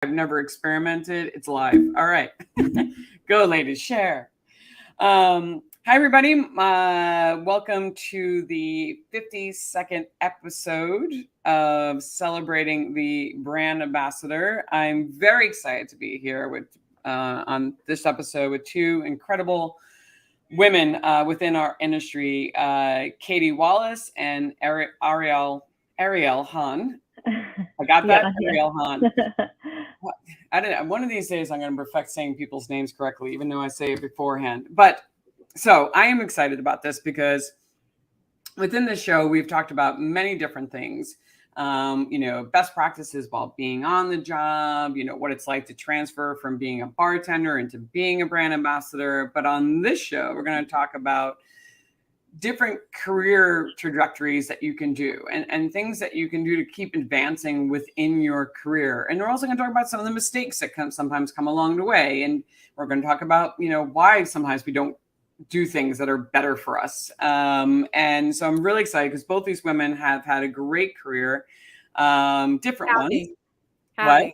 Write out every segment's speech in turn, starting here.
I've never experimented. It's live. All right. Go, ladies, share. Hi, everybody. Welcome to the 52nd episode of celebrating the brand ambassador. I'm very excited to be here with on this episode with two incredible women within our industry, Katy Wallace and Ariel Jahn. I got that? Ariel Jahn. I don't know. One of these days I'm going to perfect saying people's names correctly, even though I say it beforehand. But so I am excited about this because within the show, we've talked about many different things. Best practices while being on the job, what it's like to transfer from being a bartender into being a brand ambassador. But on this show, we're going to talk about different career trajectories that you can do and things that you can do to keep advancing within your career. And we're also going to talk about some of the mistakes that sometimes come along the way. And we're going to talk about, why sometimes we don't do things that are better for us. And so I'm really excited because both these women have had a great career, different ones. They are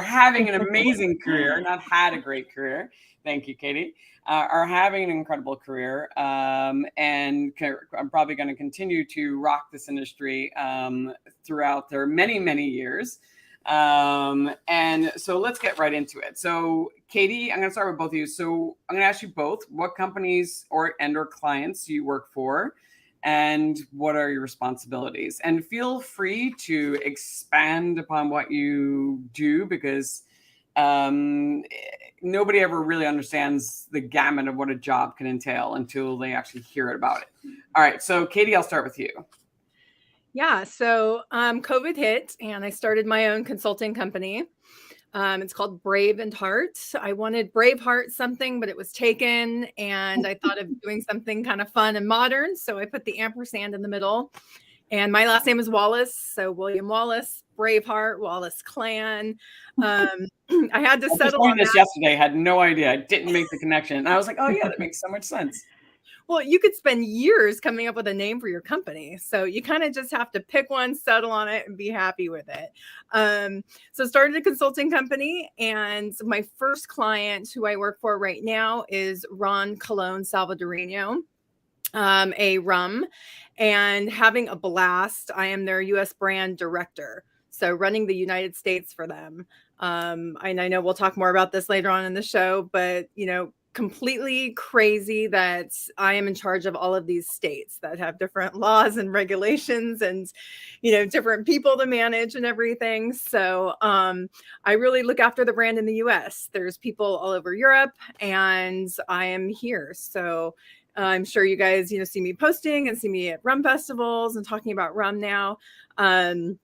having an amazing career, not had a great career. Thank you, Katy. Are having an incredible career, and I'm probably going to continue to rock this industry throughout their many, many years. And so let's get right into it. So, Katy, I'm going to start with both of you. So I'm going to ask you both what companies or clients you work for, and what are your responsibilities? And feel free to expand upon what you do because nobody ever really understands the gamut of what a job can entail until they actually hear about it. All right. So Katy, I'll start with you. Yeah. So COVID hit and I started my own consulting company. It's called brave&heart. I wanted brave-heart something, but it was taken. And I thought of doing something kind of fun and modern. So I put the ampersand in the middle. And my last name is Wallace. So William Wallace, Braveheart, Wallace Clan. I had to settle on this yesterday. I had no idea. I didn't make the connection. And I was like, oh, yeah, that makes so much sense. Well, you could spend years coming up with a name for your company. So you kind of just have to pick one, settle on it, and be happy with it. So started a consulting company. And my first client who I work for right now is Ron Colón Salvadoreñ, a rum, and having a blast. I am their U.S. brand director. So running the United States for them. And I know we'll talk more about this later on in the show, but, completely crazy that I am in charge of all of these states that have different laws and regulations and, different people to manage and everything. So I really look after the brand in the US. There's people all over Europe and I am here. So I'm sure you guys, see me posting and see me at rum festivals and talking about rum now. And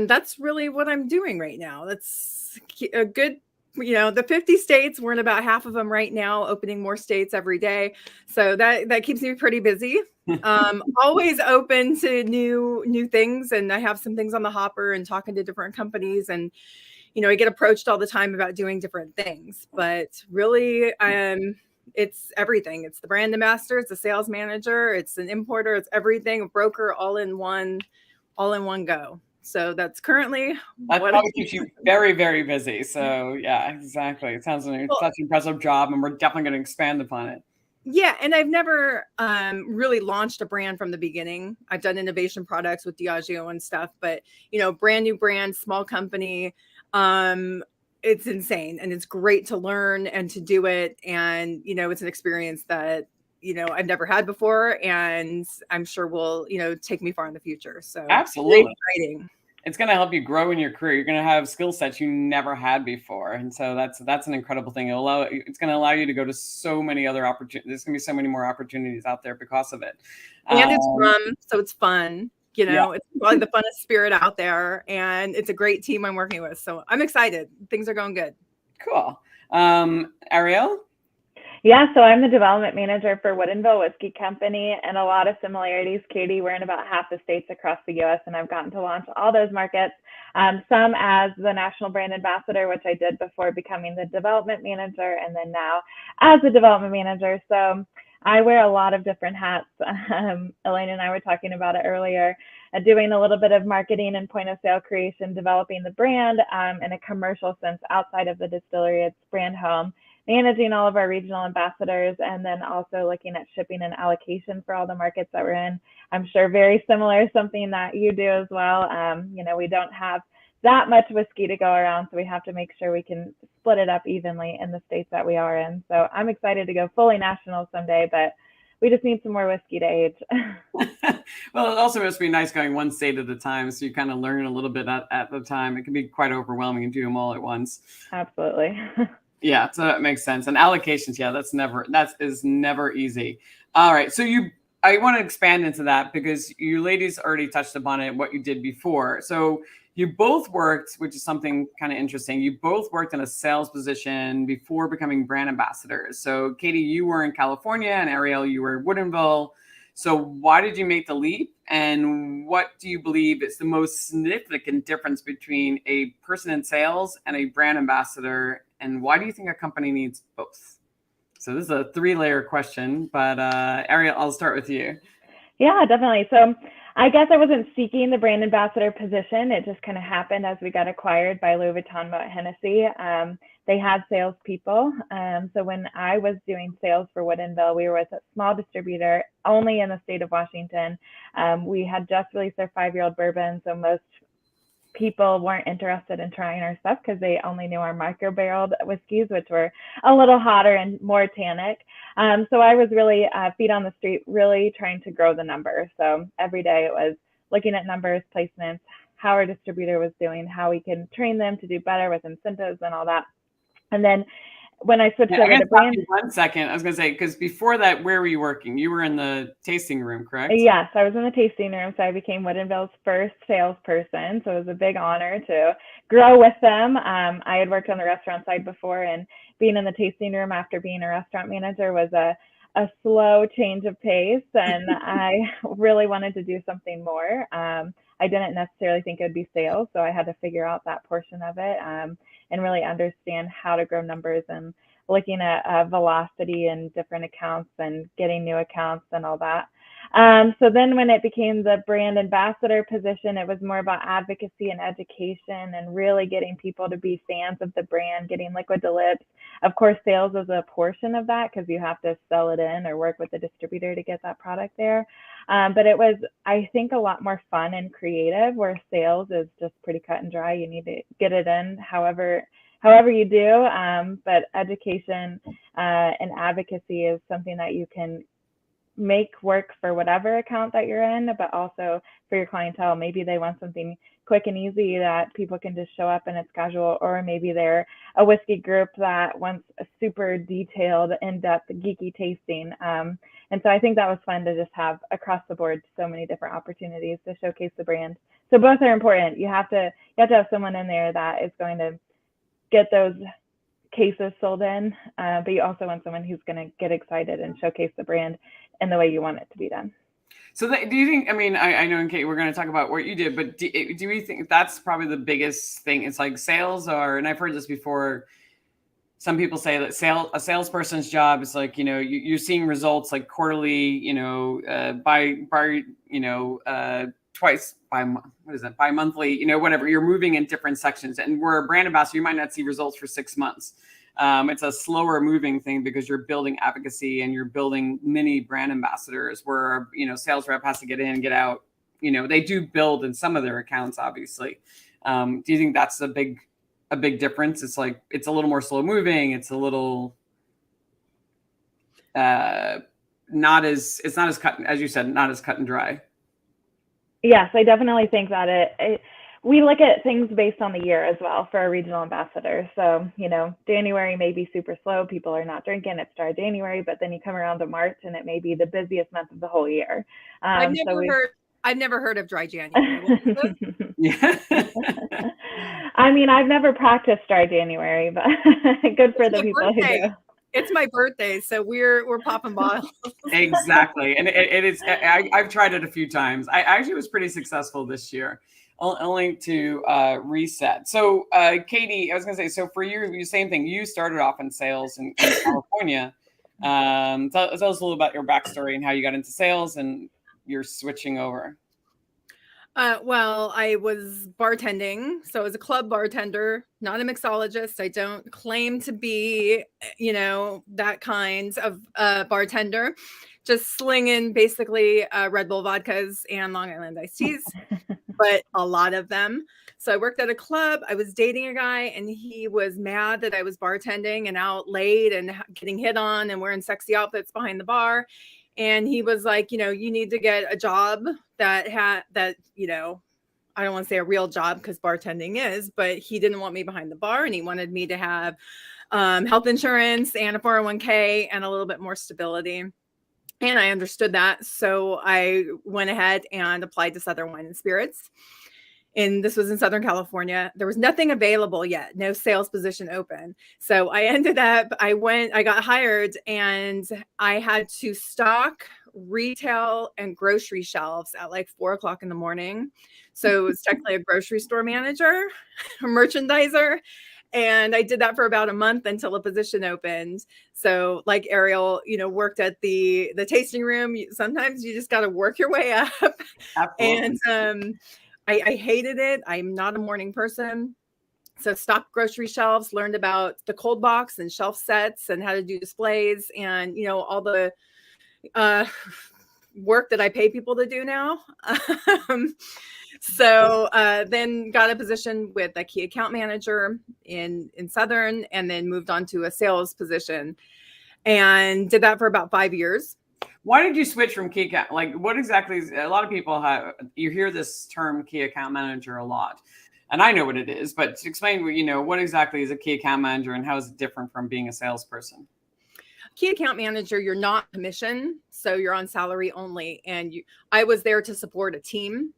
that's really what I'm doing right now. That's a good, the 50 states, we're in about half of them right now, opening more states every day. So that keeps me pretty busy. Always open to new things. And I have some things on the hopper and talking to different companies. And, I get approached all the time about doing different things. But really, it's everything. It's the brand ambassador, it's the sales manager, it's an importer, it's everything, a broker, all in one go. So that's currently that probably keeps you very, very busy. So yeah, exactly. It sounds like such an impressive job, and we're definitely going to expand upon it. Yeah, and I've never really launched a brand from the beginning. I've done innovation products with Diageo and stuff, but brand new brand, small company. It's insane, and it's great to learn and to do it, and it's an experience that I've never had before, and I'm sure will, take me far in the future. So absolutely really exciting. It's going to help you grow in your career. You're going to have skill sets you never had before. And so that's an incredible thing. It's going to allow you to go to so many other opportunities. There's going to be so many more opportunities out there because of it. And it's rum, so it's fun. It's probably the funnest spirit out there, and it's a great team I'm working with. So I'm excited. Things are going good. Cool. Ariel? Yeah, so I'm the development manager for Woodinville Whiskey Company, and a lot of similarities. Katy, we're in about half the states across the U.S., and I've gotten to launch all those markets, some as the national brand ambassador, which I did before becoming the development manager, and then now as the development manager. So I wear a lot of different hats. Elaine and I were talking about it earlier. doing a little bit of marketing and point of sale creation, developing the brand in a commercial sense outside of the distillery. It's brand home, managing all of our regional ambassadors, and then also looking at shipping and allocation for all the markets that we're in. I'm sure very similar, something that you do as well. We don't have that much whiskey to go around, so we have to make sure we can split it up evenly in the states that we are in. So I'm excited to go fully national someday, but we just need some more whiskey to age. Well, it also must be nice going one state at a time, so you kind of learn a little bit at the time. It can be quite overwhelming to do them all at once. Absolutely. Yeah, so that makes sense. And allocations, yeah, that is never easy. All right, so I want to expand into that because you ladies already touched upon it, what you did before. So you both worked, which is something kind of interesting. You both worked in a sales position before becoming brand ambassadors. So Katie, you were in California, and Ariel, you were in Woodinville. So why did you make the leap? And what do you believe is the most significant difference between a person in sales and a brand ambassador? And why do you think a company needs both? So this is a 3-layer question, but Ariel, I'll start with you. Yeah, definitely. So I guess I wasn't seeking the brand ambassador position. It just kind of happened as we got acquired by Louis Vuitton Moet Hennessy. They had salespeople. So when I was doing sales for Woodinville, we were with a small distributor only in the state of Washington. We had just released our 5-year-old bourbon, so most people weren't interested in trying our stuff because they only knew our micro-barreled whiskeys, which were a little hotter and more tannic. So I was really feet on the street, really trying to grow the numbers. So every day it was looking at numbers, placements, how our distributor was doing, how we can train them to do better with incentives and all that. And then when I switched over to brand, 1 second, I was going to say, because before that, where were you working? You were in the tasting room, correct? Yes, I was in the tasting room. So I became Woodinville's first salesperson. So it was a big honor to grow with them. I had worked on the restaurant side before, and being in the tasting room after being a restaurant manager was a slow change of pace. And I really wanted to do something more. I didn't necessarily think it would be sales. So I had to figure out that portion of it and really understand how to grow numbers and looking at velocity and different accounts and getting new accounts and all that. So then when it became the brand ambassador position, it was more about advocacy and education and really getting people to be fans of the brand, getting liquid to lips. Of course, sales is a portion of that because you have to sell it in or work with the distributor to get that product there. But it was, I think, a lot more fun and creative, where sales is just pretty cut and dry. You need to get it in however you do. But education and advocacy is something that you can make work for whatever account that you're in, but also for your clientele. Maybe they want something quick and easy that people can just show up and it's casual, or maybe they're a whiskey group that wants a super detailed, in-depth, geeky tasting. And so I think that was fun to just have across the board so many different opportunities to showcase the brand. So both are important. You have to have someone in there that is going to get those cases sold in, but you also want someone who's going to get excited and showcase the brand in the way you want it to be done. So do you think, I mean, I know, Kate, we're going to talk about what you did, but do you think that's probably the biggest thing? It's like sales and I've heard this before, some people say that a salesperson's job is like, you're seeing results like quarterly, twice by monthly, whatever. You're moving in different sections, and we're a brand ambassador. You might not see results for 6 months. It's a slower moving thing because you're building advocacy and you're building mini brand ambassadors where, sales rep has to get in and get out. They do build in some of their accounts, obviously. Do you think that's a big difference? It's like, it's a little more slow moving. It's a little, it's not as cut, as you said, not as cut and dry. Yes, I definitely think that we look at things based on the year as well for our regional ambassadors. So, January may be super slow. People are not drinking. It's dry January, but then you come around to March and it may be the busiest month of the whole year. I've never heard of dry January. Yeah. I mean, I've never practiced dry January, but good for the people who do. It's my birthday, so we're popping bottles. Exactly, and it is. I've tried it a few times. I actually was pretty successful this year, only to reset. So, Katie, I was going to say, so for you, same thing. You started off in sales in California. Tell us a little about your backstory and how you got into sales and you're switching over. Well, I was bartending. So I was a club bartender, not a mixologist. I don't claim to be, that kind of bartender. Just slinging basically Red Bull vodkas and Long Island iced teas, but a lot of them. So I worked at a club. I was dating a guy, and he was mad that I was bartending and out late and getting hit on and wearing sexy outfits behind the bar. And he was like, you need to get a job that I don't want to say a real job because bartending is, but he didn't want me behind the bar, and he wanted me to have health insurance and a 401k and a little bit more stability. And I understood that. So I went ahead and applied to Southern Wine and Spirits. And this was in Southern California. There was nothing available yet, no sales position open. So I got hired, and I had to stock retail and grocery shelves at like 4:00 in the morning. So it was technically a grocery store manager, a merchandiser. And I did that for about a month until a position opened. So like Ariel, worked at the tasting room. Sometimes you just got to work your way up. Absolutely. And I hated it. I'm not a morning person. So stocked grocery shelves, learned about the cold box and shelf sets and how to do displays and, all the work that I pay people to do now. So then got a position with a key account manager in Southern, and then moved on to a sales position and did that for about 5 years. Why did you switch from key account? Like, what exactly is, a lot of people you hear this term key account manager a lot, and I know what it is, but to explain what exactly is a key account manager and how is it different from being a salesperson? Key account manager, you're not commission, so you're on salary only. And I was there to support a team,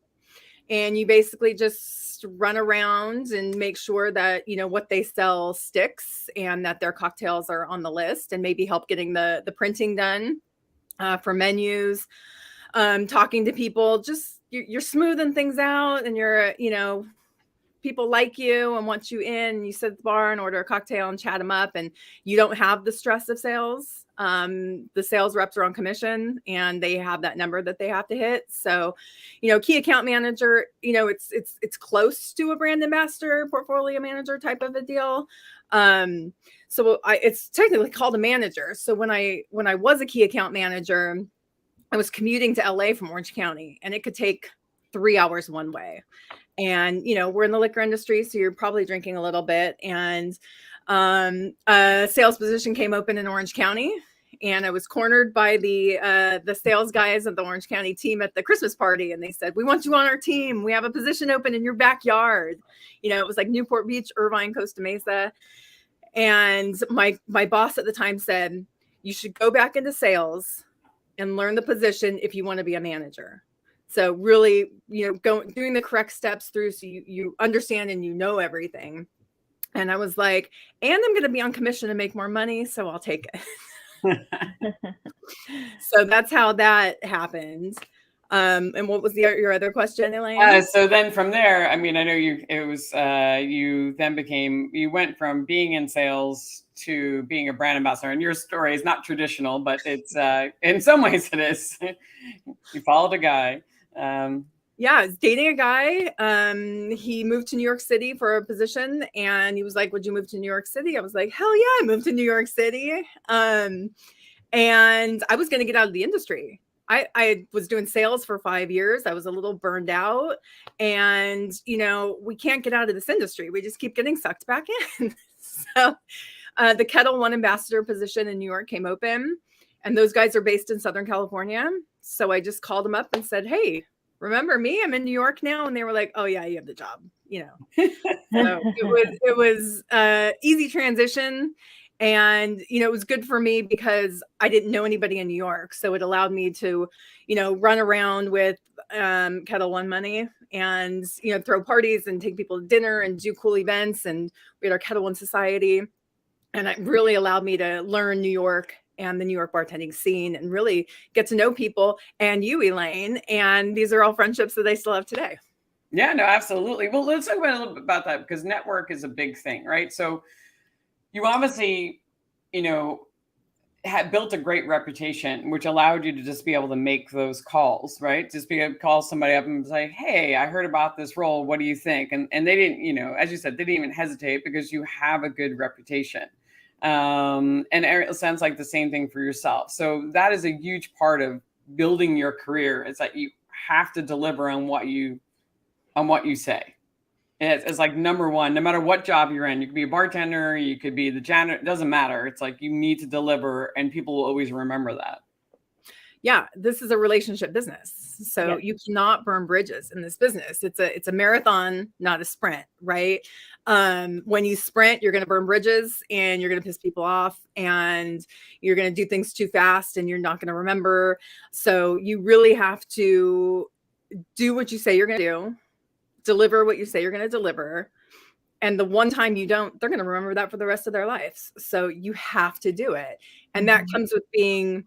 and you basically just run around and make sure that, what they sell sticks and that their cocktails are on the list, and maybe help getting the printing done for menus, talking to people. Just you're smoothing things out, and you're, people like you and want you in, and you sit at the bar and order a cocktail and chat them up, and you don't have the stress of sales. The sales reps are on commission, and they have that number that they have to hit. So, key account manager, it's close to a brand ambassador, portfolio manager type of a deal. So it's technically called a manager. So when I was a key account manager, I was commuting to LA from Orange County, and it could take 3 hours one way. And, we're in the liquor industry, so you're probably drinking a little bit. And a sales position came open in Orange County, and I was cornered by the sales guys of the Orange County team at the Christmas party. And they said, "We want you on our team. We have a position open in your backyard." It was like Newport Beach, Irvine, Costa Mesa. And my boss at the time said, "You should go back into sales and learn the position if you want to be a manager." So really, doing the correct steps through so you understand and everything. And I was like, and I'm going to be on commission and make more money, so I'll take it. So that's how that happened. And what was your other question, Elaine? So then from there, I know you then you went from being in sales to being a brand ambassador. And your story is not traditional, but it's in some ways it is. You followed a guy. Yeah, I was dating a guy. He moved to New York City for a position, and he was like, "Would you move to New York City?" I was like, "Hell yeah, I moved to New York City." And I was going to get out of the industry. I was doing sales for 5 years. I was a little burned out, and we can't get out of this industry. We just keep getting sucked back in. So the Kettle One ambassador position in New York came open, and those guys are based in Southern California. So I just called them up and said, "Hey, remember me? I'm in New York now." And they were like, "Oh yeah, you have the job." So it was easy transition. And, it was good for me because I didn't know anybody in New York. So it allowed me to, run around with Kettle One money and, throw parties and take people to dinner and do cool events. And we had our Kettle One Society. And it really allowed me to learn New York and the New York bartending scene and really get to know people, and you, Elaine. And these are all friendships that I still have today. Yeah, no, absolutely. Well, let's talk about a little bit about that, because network is a big thing, right? So you obviously, had built a great reputation, which allowed you to just be able to make those calls, right? Just be able to call somebody up and say, hey, I heard about this role. What do you think? And they didn't, you know, as you said, they didn't even hesitate because you have a good reputation. And Ariel, sounds like the same thing for yourself. So that is a huge part of building your career. It's that you have to deliver on what you say. It's like number one, no matter what job you're in. You could be a bartender, you could be the janitor, it doesn't matter. It's like you need to deliver, and people will always remember that. Yeah, this is a relationship business. So you cannot burn bridges in this business. It's a marathon, not a sprint, right? When you sprint, you're going to burn bridges and you're going to piss people off and you're going to do things too fast and you're not going to remember. So you really have to do what you say you're going to do, deliver what you say you're going to deliver. And the one time you don't, they're going to remember that for the rest of their lives. So you have to do it. And that comes with being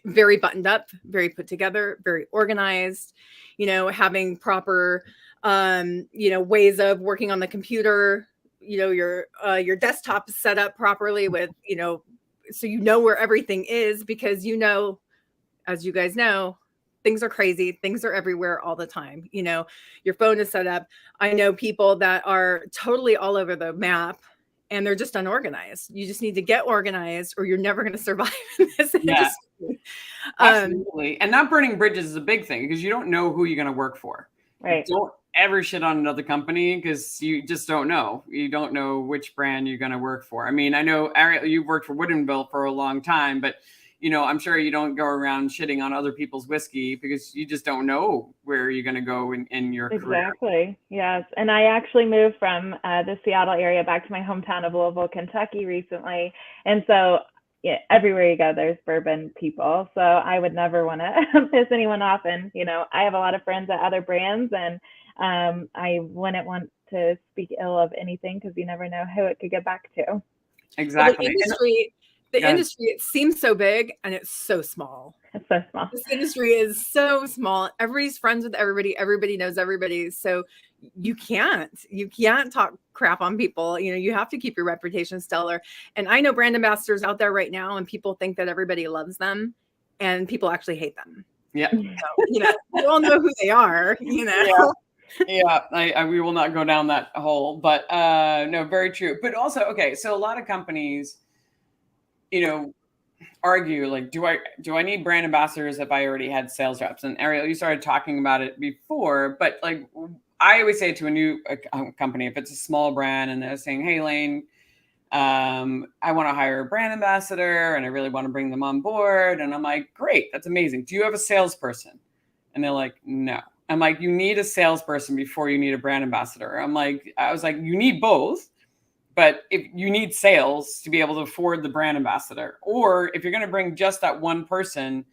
very buttoned up, very put together, very organized, you know, having proper, you know, ways of working on the computer, you know, your desktop is set up properly with, you know, so you know where everything is, because, you know, as you guys know, things are crazy. Things are everywhere all the time. You know, your phone is set up. I know people that are totally all over the map and they're just unorganized. You just need to get organized or you're never going to survive in this industry. Absolutely. And not burning bridges is a big thing because you don't know who you're going to work for. Right. Don't ever shit on another company because you just don't know. You don't know which brand you're going to work for. I mean, I know, Ariel, you've worked for Woodinville for a long time, but you know, I'm sure you don't go around shitting on other people's whiskey because you just don't know where you're going to go in your career. Exactly. Yes. And I actually moved from the Seattle area back to my hometown of Louisville, Kentucky recently. And so everywhere you go, there's bourbon people. So I would never want to piss anyone off. And, you know, I have a lot of friends at other brands and I wouldn't want to speak ill of anything because you never know who it could get back to. Exactly. The industry, it seems so big and it's so small. It's so small. This industry is so small. Everybody's friends with everybody. Everybody knows everybody. So you can't talk crap on people. You know, you have to keep your reputation stellar. And I know brand ambassadors out there right now and people think that everybody loves them and people actually hate them. Yeah. So, you know, you all know who they are, you know. Yeah, we will not go down that hole, but no, very true. But also, okay, so a lot of companies, you know, argue like, do I need brand ambassadors if I already had sales reps? And Ariel, you started talking about it before, but like I always say to a new company, if it's a small brand and they're saying, hey, Lane, I want to hire a brand ambassador and I really want to bring them on board. And I'm like, great, that's amazing. Do you have a salesperson? And they're like, no. I'm like, you need a salesperson before you need a brand ambassador. I was like, you need both. But if you need sales to be able to afford the brand ambassador, or if you're going to bring just that one person,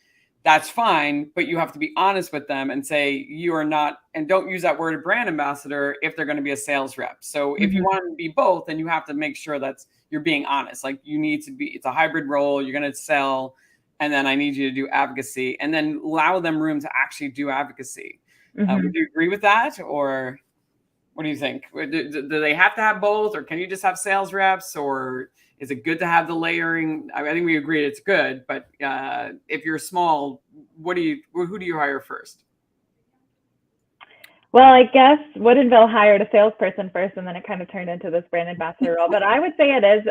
that's fine. But you have to be honest with them and say you are not, and don't use that word brand ambassador if they're going to be a sales rep. So if you want to be both, then you have to make sure that you're being honest. Like you need to be, it's a hybrid role. You're going to sell, and then I need you to do advocacy, and then allow them room to actually do advocacy. Would you agree with that, or? What do you think? Do they have to have both, or can you just have sales reps, or is it good to have the layering? I think we agreed it's good, but if you're small, who do you hire first? Well, I guess Woodinville hired a salesperson first, and then it kind of turned into this brand ambassador role. But I would say it is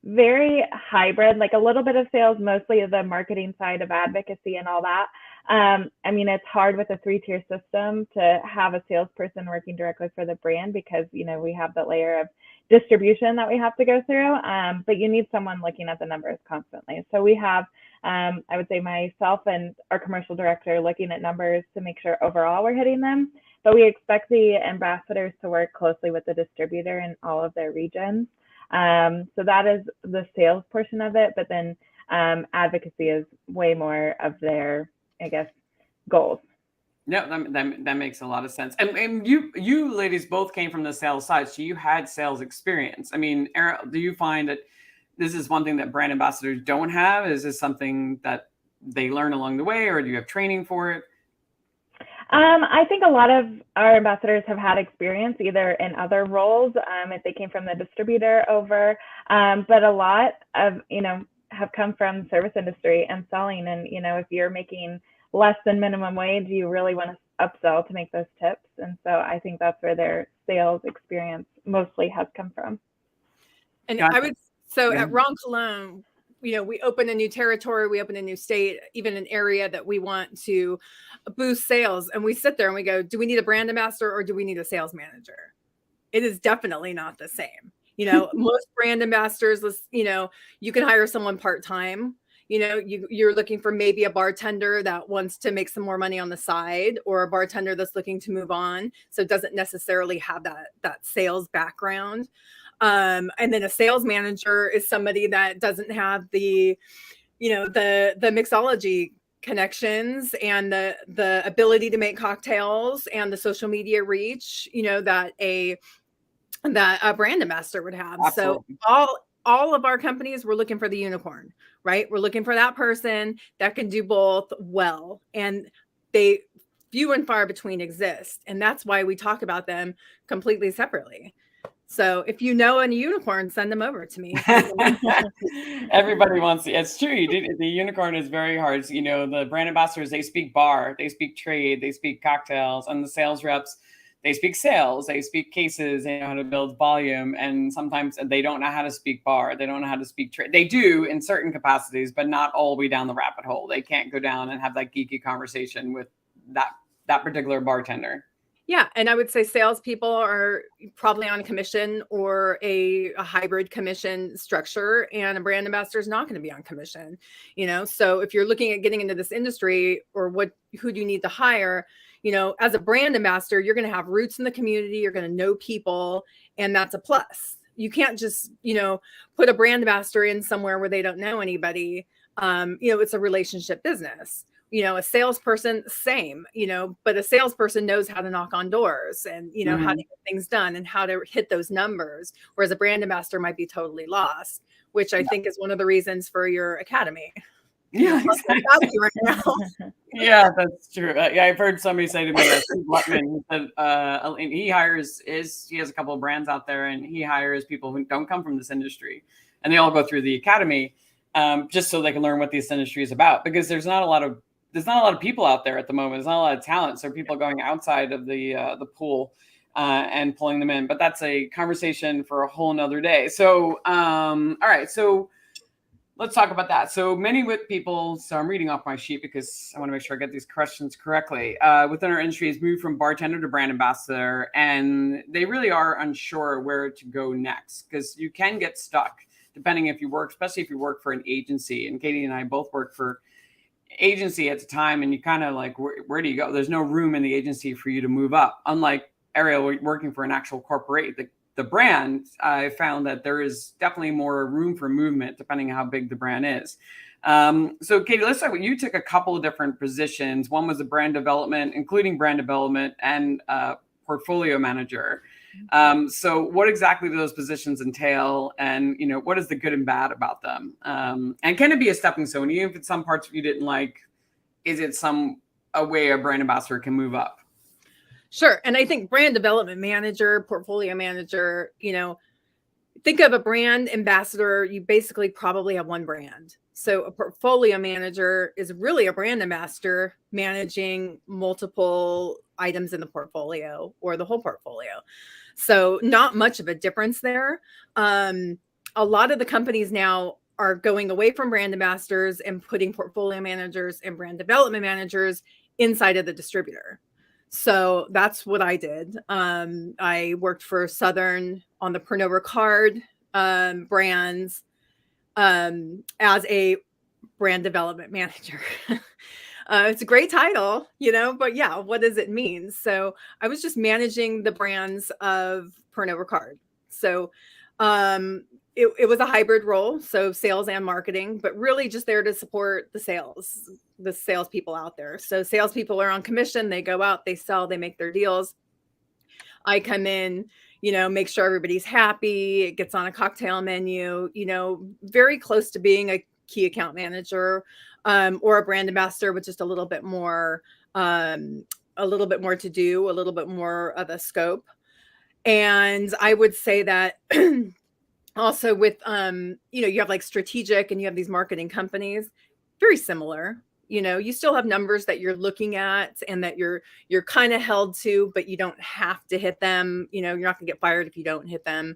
very hybrid, like a little bit of sales, mostly the marketing side of advocacy and all that. I mean, it's hard with a 3-tier system to have a salesperson working directly for the brand because, you know, we have the layer of distribution that we have to go through, but you need someone looking at the numbers constantly. So we have, I would say myself and our commercial director looking at numbers to make sure overall we're hitting them, but we expect the ambassadors to work closely with the distributor in all of their regions. So that is the sales portion of it, but then advocacy is way more of their, I guess, goals. Yeah, that makes a lot of sense. And you ladies both came from the sales side, so you had sales experience. I mean, Ariel, do you find that this is one thing that brand ambassadors don't have? Is this something that they learn along the way, or do you have training for it? I think a lot of our ambassadors have had experience either in other roles, if they came from the distributor over, but a lot of, you know, have come from service industry and selling. And, if you're making less than minimum wage, you really want to upsell to make those tips. And so I think that's where their sales experience mostly has come from. And Gotcha. I would, so at Ron Colón, we open a new territory, we open a new state, even an area that we want to boost sales. And we sit there and we go, do we need a brand ambassador or do we need a sales manager? It is definitely not the same. Most brand ambassadors, you can hire someone part-time. You're looking for maybe a bartender that wants to make some more money on the side, or a bartender that's looking to move on. So it doesn't necessarily have that sales background. And then a sales manager is somebody that doesn't have the mixology connections and the ability to make cocktails and the social media reach, that a brand ambassador would have. Absolutely. So all of our companies, we're looking for the unicorn, right? We're looking for that person that can do both well. And they few and far between exist. And that's why we talk about them completely separately. So if you know a unicorn, send them over to me. Everybody wants to. It's true. The unicorn is very hard. The brand ambassadors, they speak bar, they speak trade, they speak cocktails, and the sales reps, they speak sales, they speak cases, they know how to build volume, and sometimes they don't know how to speak bar, they don't know how to speak trade. They do in certain capacities, but not all the way down the rabbit hole. They can't go down and have that geeky conversation with that particular bartender. Yeah. And I would say salespeople are probably on commission or a hybrid commission structure, and a brand ambassador is not going to be on commission. So if you're looking at getting into this industry, or who do you need to hire? As a brand ambassador, you're going to have roots in the community, you're going to know people, and that's a plus. You can't just, put a brand ambassador in somewhere where they don't know anybody. It's a relationship business. A salesperson, same, but a salesperson knows how to knock on doors and, how to get things done and how to hit those numbers. Whereas a brand ambassador might be totally lost, which I think is one of the reasons for your academy. Yeah, exactly. Right now. Yeah, that's true. Yeah, I've heard somebody say to me, Steve Lutman, he has a couple of brands out there, and he hires people who don't come from this industry, and they all go through the academy just so they can learn what this industry is about, because there's not a lot of people out there at the moment. There's not a lot of talent. So people are going outside of the pool and pulling them in. But that's a conversation for a whole nother day. So, all right. So let's talk about that. So many people, so I'm reading off my sheet because I want to make sure I get these questions correctly. Within our industry has moved from bartender to brand ambassador, and they really are unsure where to go next, because you can get stuck depending especially if you work for an agency. And Katie and I both work for agency at the time, and you kind of like, where do you go? There's no room in the agency for you to move up. Unlike Ariel, working for an actual corporate, the brand, I found that there is definitely more room for movement depending on how big the brand is. So Katie, let's start with, you took a couple of different positions. One was a brand development, including brand development and portfolio manager. So what exactly do those positions entail, and what is the good and bad about them? And can it be a stepping stone, even if it's some parts you didn't like? Is it a way a brand ambassador can move up? Sure. And I think brand development manager, portfolio manager, think of a brand ambassador, you basically probably have one brand. So a portfolio manager is really a brand ambassador managing multiple items in the portfolio or the whole portfolio. So not much of a difference there. A lot of the companies now are going away from brand ambassadors and putting portfolio managers and brand development managers inside of the distributor. So that's what I did. I worked for Southern on the Pernod Ricard brands as a brand development manager. It's a great title, but yeah, what does it mean? So I was just managing the brands of Pernod Ricard. So it was a hybrid role, so sales and marketing, but really just there to support the salespeople out there. So salespeople are on commission, they go out, they sell, they make their deals. I come in, make sure everybody's happy, it gets on a cocktail menu, very close to being a key account manager or a brand ambassador with just a little bit more to do, a little bit more of a scope. And I would say that Also with, you have like strategic and you have these marketing companies, very similar. You still have numbers that you're looking at and that you're kind of held to, but you don't have to hit them. You're not gonna get fired if you don't hit them.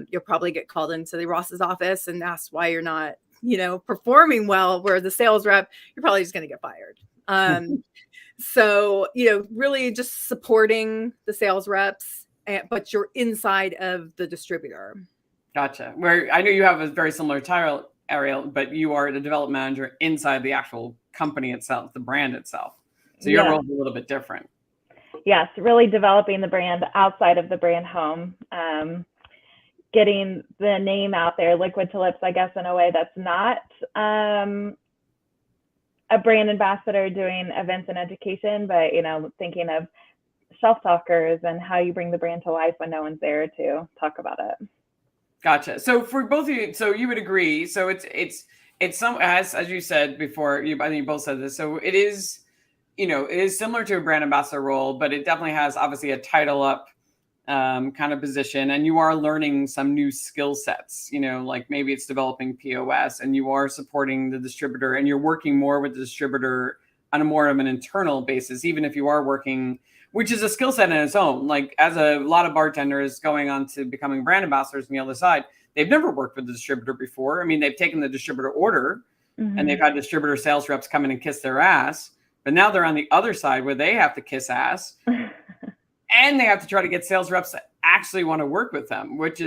You'll probably get called into the Ross's office and asked why you're not, performing well, where the sales rep, you're probably just gonna get fired. So, really just supporting the sales reps, but you're inside of the distributor. Gotcha. Where I know you have a very similar title, Ariel, but you are the development manager inside the actual company itself, the brand itself. So your role is a little bit different. Yes, really developing the brand outside of the brand home, getting the name out there, liquid to lips, I guess, in a way that's not a brand ambassador doing events and education, but, thinking of shelf talkers and how you bring the brand to life when no one's there to talk about it. Gotcha. So for both of you, so you would agree. So it's some, as you said before, I think you both said this. So it is, it is similar to a brand ambassador role, but it definitely has obviously a title up kind of position, and you are learning some new skill sets, like maybe it's developing POS, and you are supporting the distributor, and you're working more with the distributor on a more of an internal basis, even if you are working, which is a skill set in its own. Like as a lot of bartenders going on to becoming brand ambassadors on the other side, they've never worked with the distributor before. I mean, they've taken the distributor order and they've had distributor sales reps come in and kiss their ass, but now they're on the other side where they have to kiss ass. And they have to try to get sales reps that actually want to work with them, which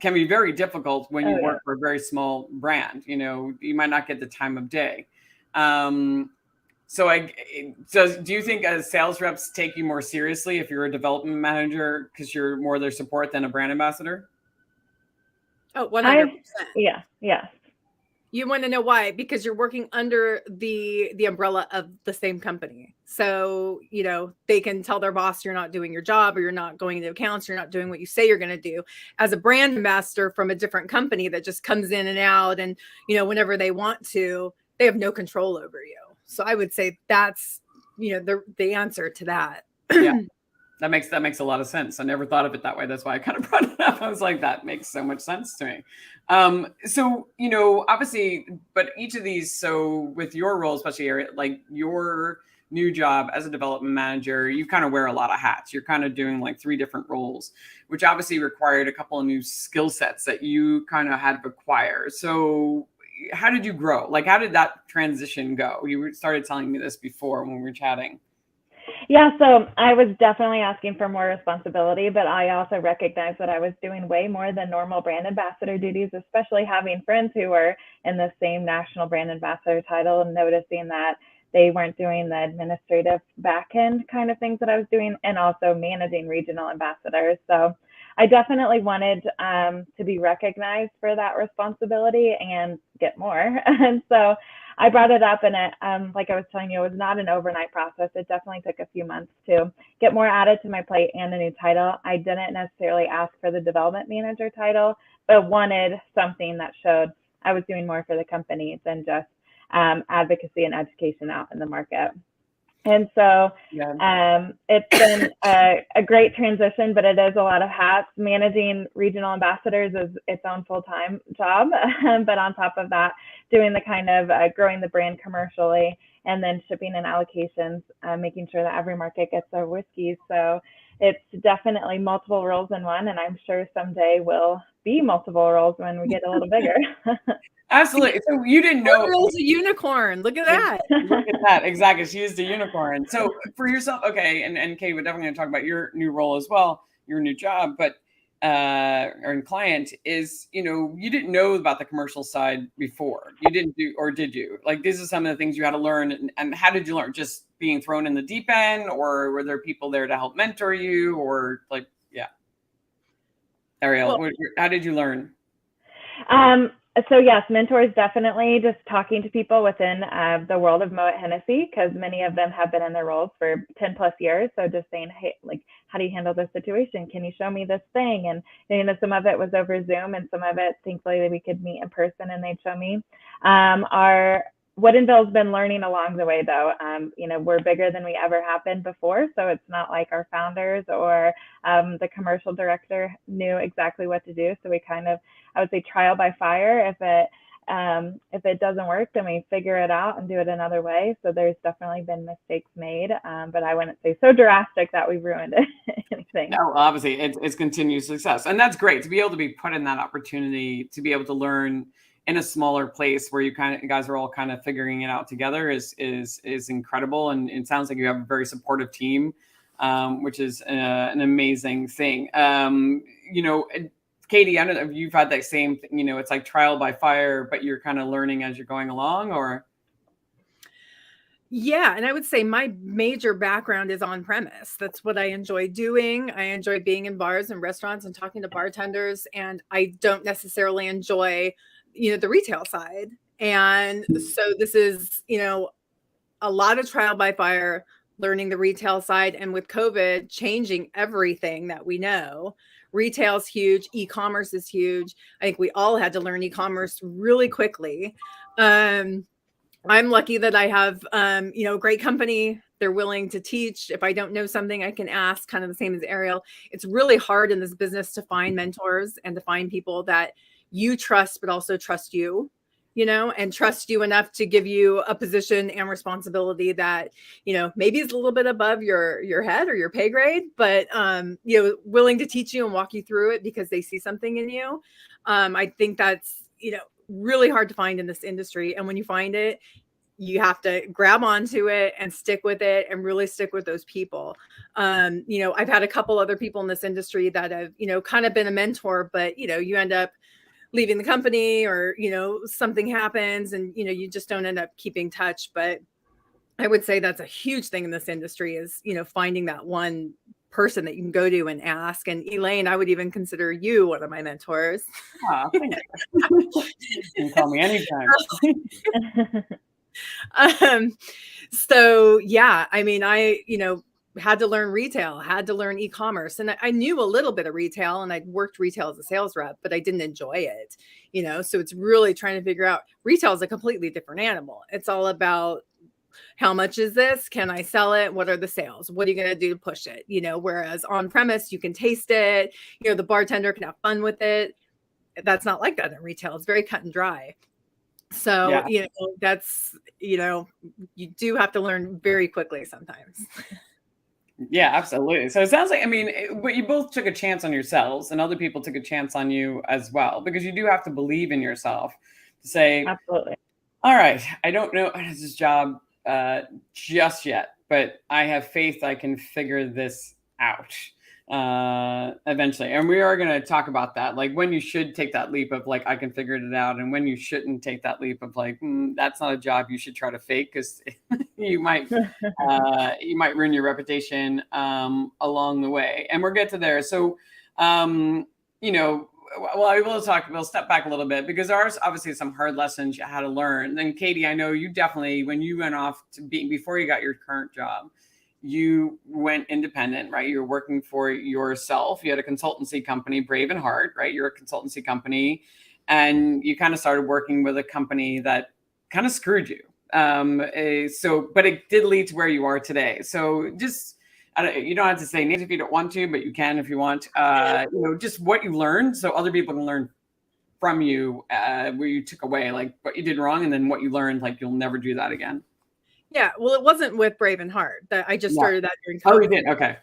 can be very difficult when you work for a very small brand. You might not get the time of day. So do you think as sales reps take you more seriously if you're a development manager because you're more their support than a brand ambassador? Oh, 100%. Yeah. You want to know why? Because you're working under the umbrella of the same company. So, they can tell their boss you're not doing your job, or you're not going into accounts, you're not doing what you say you're going to do. As a brand ambassador from a different company that just comes in and out and, whenever they want to, they have no control over you. So I would say that's, the answer to that. Yeah. That makes a lot of sense. I never thought of it that way. That's why I kind of brought it up. I was like, that makes so much sense to me. So, obviously, but each of these, so with your role, especially Ariel, like your new job as a development manager, you kind of wear a lot of hats. You're kind of doing like 3 different roles, which obviously required a couple of new skill sets that you kind of had to acquire. So how did you grow? Like, how did that transition go? You started telling me this before when we were chatting. Yeah, so I was definitely asking for more responsibility, but I also recognized that I was doing way more than normal brand ambassador duties, especially having friends who were in the same national brand ambassador title and noticing that they weren't doing the administrative back end kind of things that I was doing, and also managing regional ambassadors. So I definitely wanted to be recognized for that responsibility and get more. And so I brought it up, and it, like I was telling you, it was not an overnight process. It definitely took a few months to get more added to my plate and a new title. I didn't necessarily ask for the development manager title, but wanted something that showed I was doing more for the company than just advocacy and education out in the market. And so it's been a great transition, but it is a lot of hats. Managing regional ambassadors is its own full-time job. But on top of that, doing the kind of growing the brand commercially, and then shipping and allocations, making sure that every market gets their whiskey. So it's definitely multiple roles in one. And I'm sure someday will be multiple roles when we get a little bigger. Absolutely. So you didn't know. Ariel's a unicorn. Look at that. Look at that. Exactly. She is the unicorn. So for yourself, okay, and Katie, we're definitely going to talk about your new role as well, your new job, but or client is, you didn't know about the commercial side before. You didn't do, or did you? Like, these are some of the things you had to learn. And how did you learn? Just being thrown in the deep end, or were there people there to help mentor you, or like, yeah. Ariel, how did you learn? So yes, mentors, definitely just talking to people within the world of Moet Hennessy, because many of them have been in their roles for 10 plus years. So just saying, hey, like, how do you handle this situation? Can you show me this thing? And some of it was over Zoom, and some of it, thankfully, we could meet in person and they'd show me. Our Woodinville's been learning along the way, though. We're bigger than we ever have been before, so it's not like our founders or the commercial director knew exactly what to do. So we kind of, I would say, trial by fire. If it doesn't work, then we figure it out and do it another way. So there's definitely been mistakes made, but I wouldn't say so drastic that we've ruined anything. No, obviously it's continued success, and that's great to be able to be put in that opportunity to be able to learn in a smaller place where you guys are all kind of figuring it out together is incredible. And it sounds like you have a very supportive team, which is an amazing thing. Katie, I don't know if you've had that same thing, it's like trial by fire, but you're kind of learning as you're going along, or? Yeah. And I would say my major background is on premise. That's what I enjoy doing. I enjoy being in bars and restaurants and talking to bartenders. And I don't necessarily enjoy, the retail side. And so this is, a lot of trial by fire, learning the retail side. And with COVID changing everything that we know, retail's huge. E-commerce is huge. I think we all had to learn e-commerce really quickly. I'm lucky that I have, a great company. They're willing to teach. If I don't know something, I can ask, kind of the same as Ariel. It's really hard in this business to find mentors and to find people that you trust, but also trust you, and trust you enough to give you a position and responsibility that, maybe is a little bit above your head or your pay grade, but, willing to teach you and walk you through it because they see something in you. I think that's, really hard to find in this industry. And when you find it, you have to grab onto it and stick with it and really stick with those people. I've had a couple other people in this industry that have, kind of been a mentor, but, you end up leaving the company or, something happens and, you just don't end up keeping touch. But I would say that's a huge thing in this industry is, finding that one person that you can go to and ask. And Elaine, I would even consider you one of my mentors. Oh, thank you. You can call me anytime. So yeah, I mean, I, had to learn retail, had to learn e-commerce. And I knew a little bit of retail and I'd worked retail as a sales rep, but I didn't enjoy it, so it's really trying to figure out retail is a completely different animal. It's all about how much is this? Can I sell it? What are the sales? What are you going to do to push it? Whereas on premise, you can taste it, the bartender can have fun with it. That's not like that in retail. It's very cut and dry. So, yeah. That's, you do have to learn very quickly sometimes. Yeah, absolutely. So it sounds like, but you both took a chance on yourselves and other people took a chance on you as well, because you do have to believe in yourself to say, absolutely. All right, I don't know this job just yet, but I have faith I can figure this out eventually. And we are going to talk about that, like when you should take that leap of like, I can figure it out. And when you shouldn't take that leap of like, that's not a job you should try to fake because you might ruin your reputation along the way. And we'll get to there. So, we'll step back a little bit because there's obviously some hard lessons you had to learn. And Katie, I know you definitely, when you went off to before you got your current job, you went independent, right? You were working for yourself. You had a consultancy company, Brave and Heart, right? You're a consultancy company, and you kind of started working with a company that kind of screwed you. But it did lead to where you are today. So just, you don't have to say names if you don't want to, but you can if you want. Just what you learned, so other people can learn from you, where you took away, like what you did wrong, and then what you learned, like you'll never do that again. Yeah, well, it wasn't with Brave and Heart. That I just started that during COVID. Oh, you did? Okay.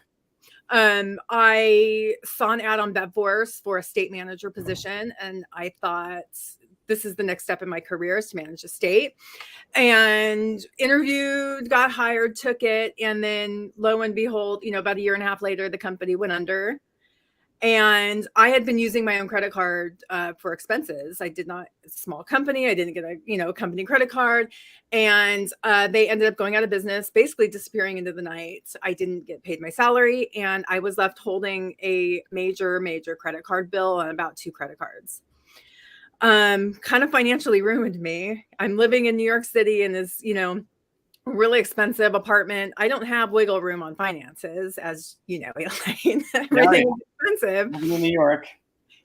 I saw an ad on BevForce for a state manager position, and I thought this is the next step in my career is to manage a state. And interviewed, got hired, took it, and then lo and behold, about a year and a half later, the company went under. And I had been using my own credit card for expenses. I did not, small company. I didn't get a company credit card. And they ended up going out of business, basically disappearing into the night. I didn't get paid my salary. And I was left holding a major credit card bill and about 2 credit cards. Kind of financially ruined me. I'm living in New York City in this, really expensive apartment. I don't have wiggle room on finances, as you know, Elaine. Everything is expensive. I'm in New York.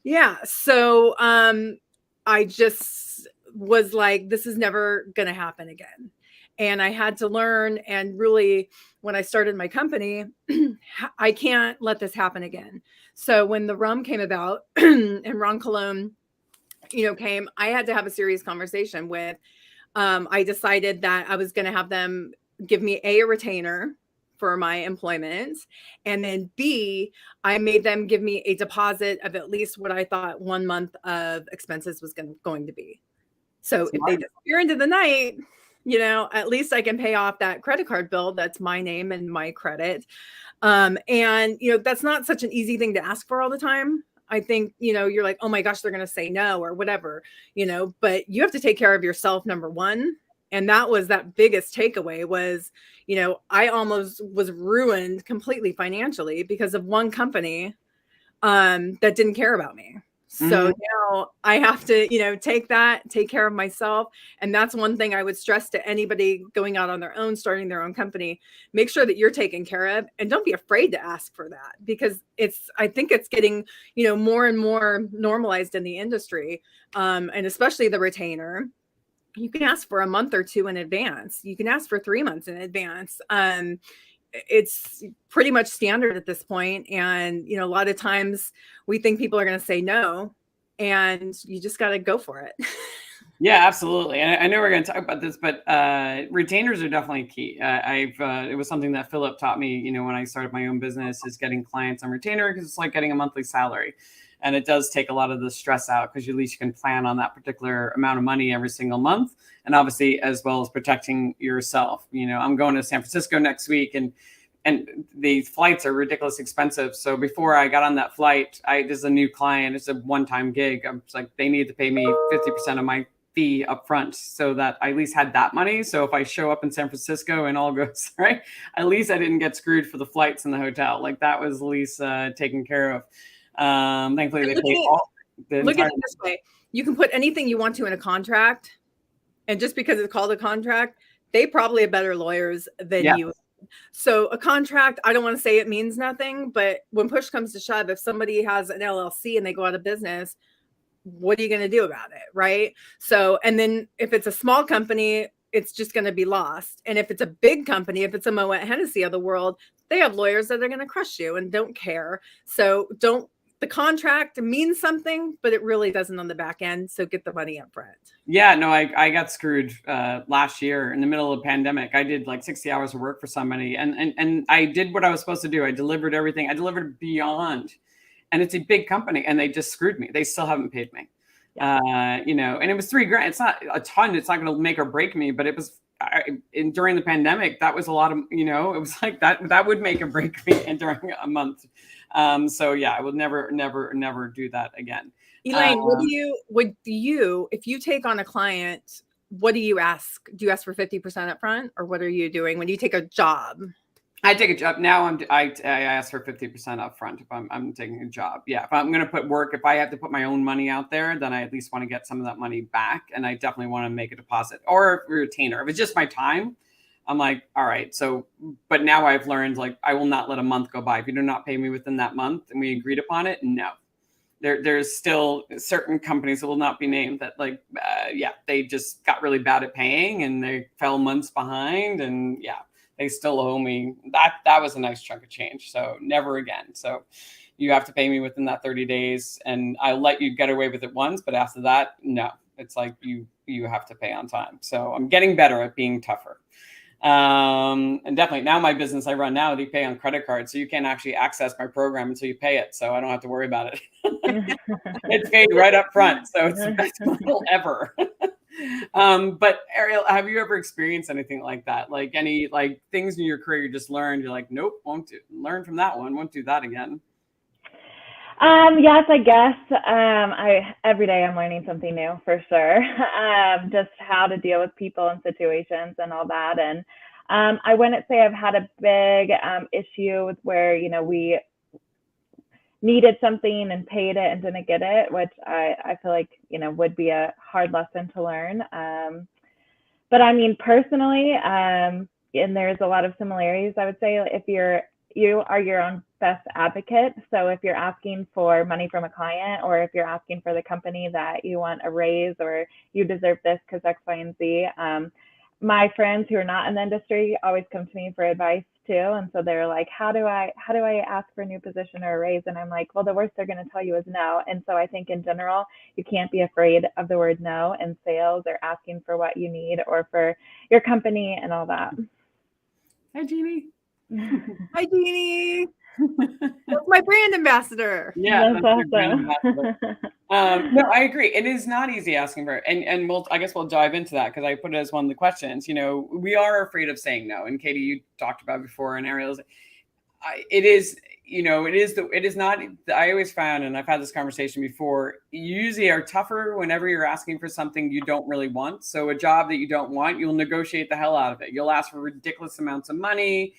Yeah. So I just was like, this is never going to happen again. And I had to learn, and really, when I started my company, I can't let this happen again. So when the rum came about and Ron Colón, came, I had to have a serious conversation with, I decided that I was going to have them give me a retainer for my employment. And then B, I made them give me a deposit of at least what I thought 1 month of expenses was going to be. So if they disappear into the night, at least I can pay off that credit card bill that's my name and my credit. And, that's not such an easy thing to ask for all the time. I think, you're like, oh my gosh, they're going to say no or whatever, but you have to take care of yourself, number one. And that was that biggest takeaway was, I almost was ruined completely financially because of one company that didn't care about me. So now I have to, take care of myself. And that's one thing I would stress to anybody going out on their own, starting their own company. Make sure that you're taken care of, and don't be afraid to ask for that, because I think it's getting, more and more normalized in the industry. And especially the retainer. You can ask for a month or two in advance. You can ask for 3 months in advance. It's pretty much standard at this point. And, a lot of times we think people are going to say no, and you just got to go for it. Yeah, absolutely. And I know we're going to talk about this, but retainers are definitely key. It was something that Philip taught me, when I started my own business, is getting clients on retainer, because it's like getting a monthly salary. And it does take a lot of the stress out, because at least you can plan on that particular amount of money every single month. And obviously, as well as protecting yourself. I'm going to San Francisco next week, and the flights are ridiculously expensive. So before I got on that flight, this is a new client. It's a one-time gig. I'm just like, they need to pay me 50% of my fee up front, so that I at least had that money. So if I show up in San Francisco and all goes right, at least I didn't get screwed for the flights and the hotel. Like, that was at least taken care of. Thankfully, they paid all. Look at it this way: you can put anything you want to in a contract, and just because it's called a contract, they probably have better lawyers than you. So a contract, I don't want to say it means nothing, but when push comes to shove, if somebody has an LLC and they go out of business, what are you going to do about it, right? So, and then if it's a small company, it's just going to be lost. And if it's a big company, if it's a Moet Hennessy of the world, they have lawyers that are going to crush you and don't care. So the contract means something, but it really doesn't on the back end. So get the money up front. Yeah, no, I got screwed last year in the middle of the pandemic. I did like 60 hours of work for somebody, and I did what I was supposed to do. I delivered everything. I delivered beyond, and it's a big company, and they just screwed me. They still haven't paid me. Yeah. And it was $3,000. It's not a ton. It's not going to make or break me, but it was during the pandemic. That was a lot of, it was like that would make or break me during a month. So yeah, I would never do that again. Elaine, if you take on a client, what do you ask? Do you ask for 50% up front, or what are you doing when you take a job? I take a job now. I ask for 50% up front if I'm taking a job. Yeah, if I'm going to put work, if I have to put my own money out there, then I at least want to get some of that money back, and I definitely want to make a deposit or a retainer. If it's just my time, I'm like, all right. So, but now I've learned, like, I will not let a month go by. If you do not pay me within that month and we agreed upon it, no. There's still certain companies that will not be named that, like, they just got really bad at paying, and they fell months behind, and they still owe me. That was a nice chunk of change. So never again. So you have to pay me within that 30 days, and I'll let you get away with it once, but after that, no. It's like you have to pay on time. So I'm getting better at being tougher. And definitely now my business I run now, they pay on credit cards. So you can't actually access my program until you pay it. So I don't have to worry about it. It's paid right up front. So it's the best model ever. But Ariel, have you ever experienced anything like that? Like any things in your career you just learned, you're like, nope, learn from that one. Won't do that again. Yes, I guess. Every day I'm learning something new, for sure. Just how to deal with people and situations and all that. And I wouldn't say I've had a big issue with where, we needed something and paid it and didn't get it, which I feel like, would be a hard lesson to learn. But I mean, personally, and there's a lot of similarities, I would say, if you are your own best advocate. So if you're asking for money from a client, or if you're asking for the company that you want a raise or you deserve this because X, Y, and Z, my friends who are not in the industry always come to me for advice too. And so they're like, how do I ask for a new position or a raise? And I'm like, well, the worst they're going to tell you is no. And so I think in general, you can't be afraid of the word no in sales or asking for what you need or for your company and all that. Hi, Jeannie. Hi, Jeannie. That's my brand ambassador. Yeah, That's that's my awesome. brand ambassador. No, I agree. It is not easy asking for it. And I guess we'll dive into that because I put it as one of the questions. You know, we are afraid of saying no. And Katie, you talked about before, and Ariel's, it is not, I always found, and I've had this conversation before, you usually are tougher whenever you're asking for something you don't really want. So a job that you don't want, you'll negotiate the hell out of it. You'll ask for ridiculous amounts of money.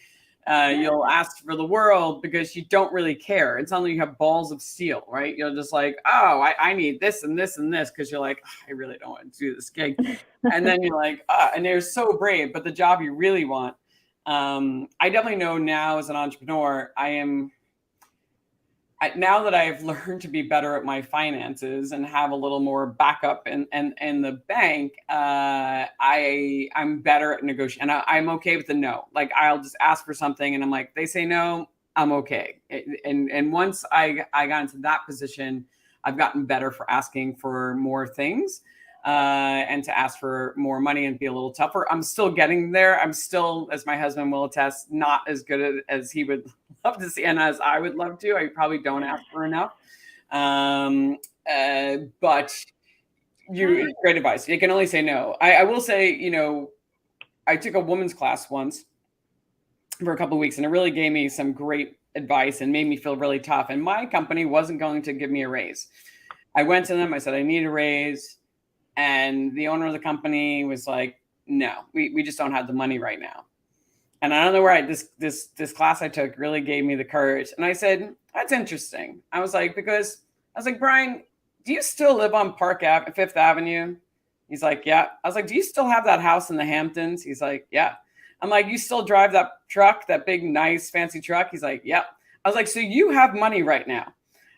You'll ask for the world because you don't really care. It's not like you have balls of steel, right? You're just like, oh, I need this and this and this, because you're like, oh, I really don't want to do this gig. And then you're like, and they're so brave, but the job you really want. I definitely know now as an entrepreneur, now that I've learned to be better at my finances and have a little more backup in the bank, I'm better at negotiating. And I'm okay with the no. Like, I'll just ask for something and I'm like, they say no, I'm okay. And once I got into that position, I've gotten better for asking for more things. And to ask for more money and be a little tougher. I'm still getting there. I'm still, as my husband will attest, not as good as he would love to see and as I would love to. I probably don't ask for enough. But great advice. You can only say no. I will say, you know, I took a women's class once for a couple of weeks, and it really gave me some great advice and made me feel really tough. And my company wasn't going to give me a raise. I went to them. I said, I need a raise. And the owner of the company was like, no, we just don't have the money right now. And I don't know where this class I took really gave me the courage. And I said, that's interesting. I was like, Brian, do you still live on Fifth Avenue? He's like, yeah. I was like, do you still have that house in the Hamptons? He's like, yeah. I'm like, you still drive that truck, that big, nice, fancy truck? He's like, yeah. I was like, so you have money right now.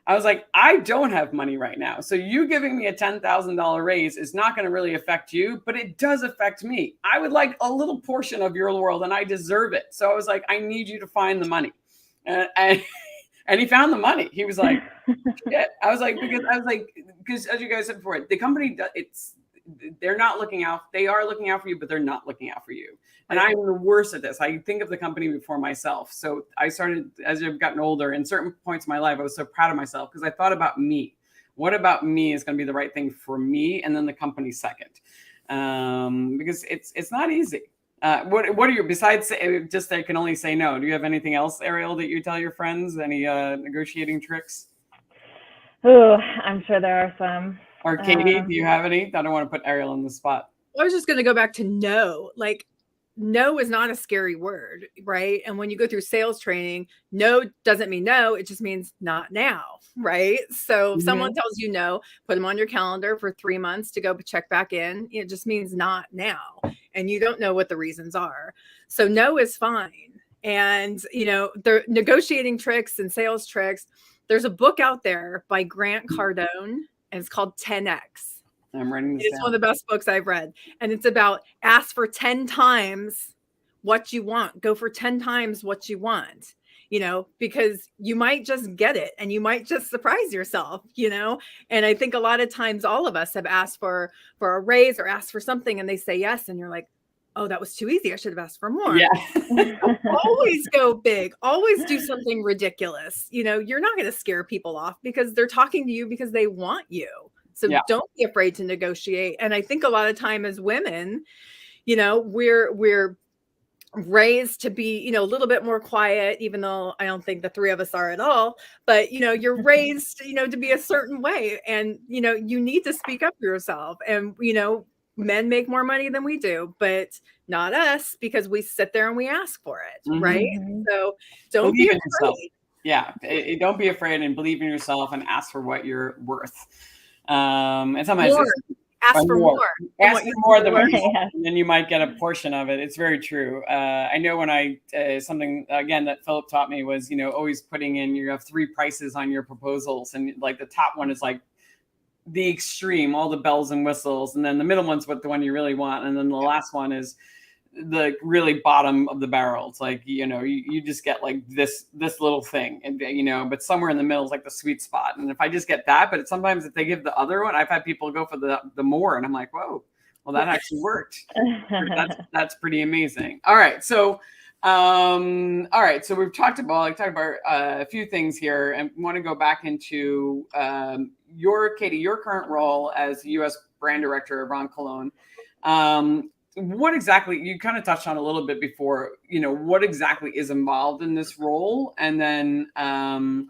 I was like, I don't have money right now. So you giving me a $10,000 raise is not going to really affect you, but it does affect me. I would like a little portion of your world and I deserve it. So I was like, I need you to find the money. And he found the money. He was like, yeah. I was like, because as you guys said before, the company, they're not looking out. They are looking out for you, but they're not looking out for you. And I'm the worst at this. I think of the company before myself. So I started, as I've gotten older, in certain points in my life, I was so proud of myself because I thought about me. What about me is going to be the right thing for me? And then the company second. Because it's not easy. What are your, besides just I can only say no, do you have anything else, Ariel, that you tell your friends? Any negotiating tricks? Oh, I'm sure there are some. Or Katie, do you have any? I don't want to put Ariel on the spot. I was just going to go back to no. Like, no is not a scary word, right? And when you go through sales training, no doesn't mean no. It just means not now, right? So if someone tells you no, put them on your calendar for 3 months to go check back in. It just means not now. And you don't know what the reasons are. So no is fine. And, you know, the negotiating tricks and sales tricks. There's a book out there by Grant Cardone, and it's called 10X. I'm writing this down. It's one of the best books I've read. And it's about ask for 10 times what you want. Go for 10 times what you want, you know, because you might just get it and you might just surprise yourself, you know. And I think a lot of times all of us have asked for a raise or asked for something and they say yes. And you're like, oh, that was too easy. I should have asked for more. Yeah. Always go big. Always do something ridiculous. You know, you're not going to scare people off because they're talking to you because they want you. So don't be afraid to negotiate. And I think a lot of time as women, you know, we're raised to be, you know, a little bit more quiet, even though I don't think the three of us are at all. But, you know, you're raised, you know, to be a certain way. And, you know, you need to speak up for yourself. And, you know, men make more money than we do, but not us, because we sit there and we ask for it. Right. So don't be afraid. Yourself. Yeah. Don't be afraid and believe in yourself and ask for what you're worth. And sometimes ask for more. Ask for more than what you want, want, and then you might get a portion of it. It's very true. I know when something again that Philip taught me was, always putting in, you have 3 prices on your proposals, and like the top one is like the extreme, all the bells and whistles, and then the middle one's the one you really want, and then the last one is the really bottom of the barrel. It's like, you just get like this little thing, and but somewhere in the middle is like the sweet spot. And if I just get that, but sometimes if they give the other one, I've had people go for the more, and I'm like, whoa, well, that actually worked. That's pretty amazing. All right, so we've talked about a few things here, and want to go back into Katie, your current role as U.S. brand director of Ron Colón. What exactly, you kind of touched on a little bit before, what exactly is involved in this role? And then, how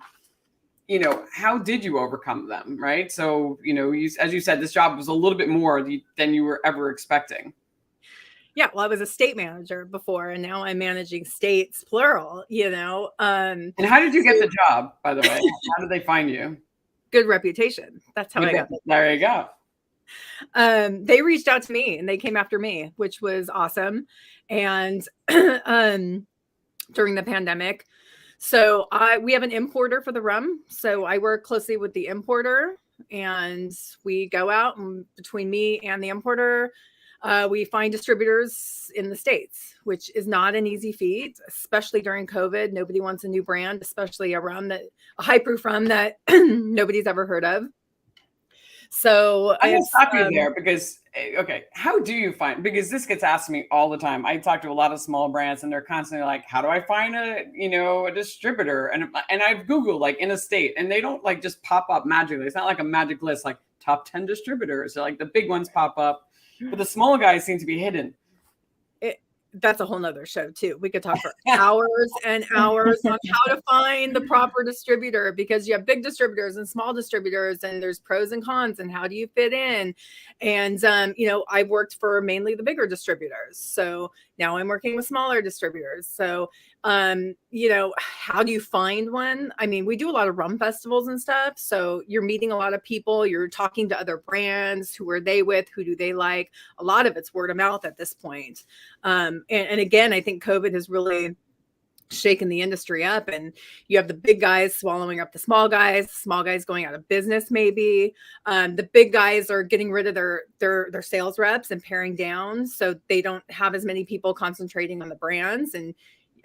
did you overcome them, right? So, as you said, this job was a little bit more than you were ever expecting. Yeah, well, I was a state manager before, and now I'm managing states, plural, And how did you get the job, by the way? How did they find you? Good reputation. That's how I got it. There you go. They reached out to me and they came after me, which was awesome. And during the pandemic, so we have an importer for the rum. So I work closely with the importer, and we go out, and between me and the importer, we find distributors in the States, which is not an easy feat, especially during COVID. Nobody wants a new brand, especially a high proof rum that nobody's ever heard of. So I'm going to stop you there because, okay, how do you find, because this gets asked to me all the time. I talk to a lot of small brands, and they're constantly like, how do I find a distributor? And I've Googled like in a state, and they don't like just pop up magically. It's not like a magic list, like top 10 distributors. So like the big ones pop up, but the small guys seem to be hidden. That's a whole nother show too. We could talk for hours and hours on how to find the proper distributor, because you have big distributors and small distributors, and there's pros and cons, and how do you fit in? And, I've worked for mainly the bigger distributors. So now I'm working with smaller distributors. So, how do you find one? I mean, we do a lot of rum festivals and stuff. So you're meeting a lot of people, you're talking to other brands. Who are they with? Who do they like? A lot of it's word of mouth at this point. And again, I think COVID has really shaken the industry up, and you have the big guys swallowing up the small guys going out of business. Maybe the big guys are getting rid of their sales reps and paring down, so they don't have as many people concentrating on the brands. And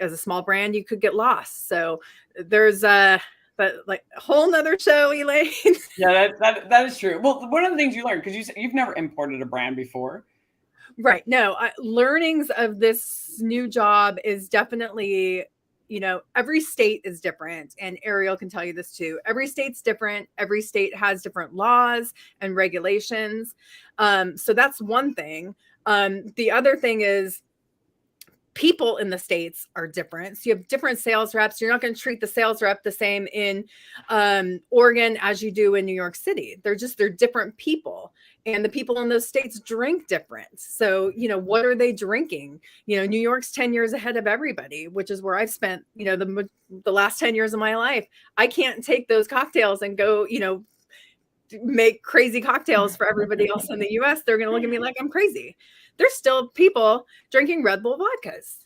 as a small brand, you could get lost. So there's but like a whole nother show, Elaine. Yeah, that is true. Well, one of the things you learned, because you've never imported a brand before. Right. No, learnings of this new job is definitely, every state is different. And Ariel can tell you this too. Every state's different. Every state has different laws and regulations. So that's one thing. The other thing is, people in the states are different. So you have different sales reps. You're not going to treat the sales rep the same in Oregon as you do in New York City. They're different people, and the people in those states drink different. So, what are they drinking? New York's 10 years ahead of everybody, which is where I've spent, the last 10 years of my life. I can't take those cocktails and go, make crazy cocktails for everybody else in the US. They're going to look at me like I'm crazy. There's still people drinking Red Bull vodkas.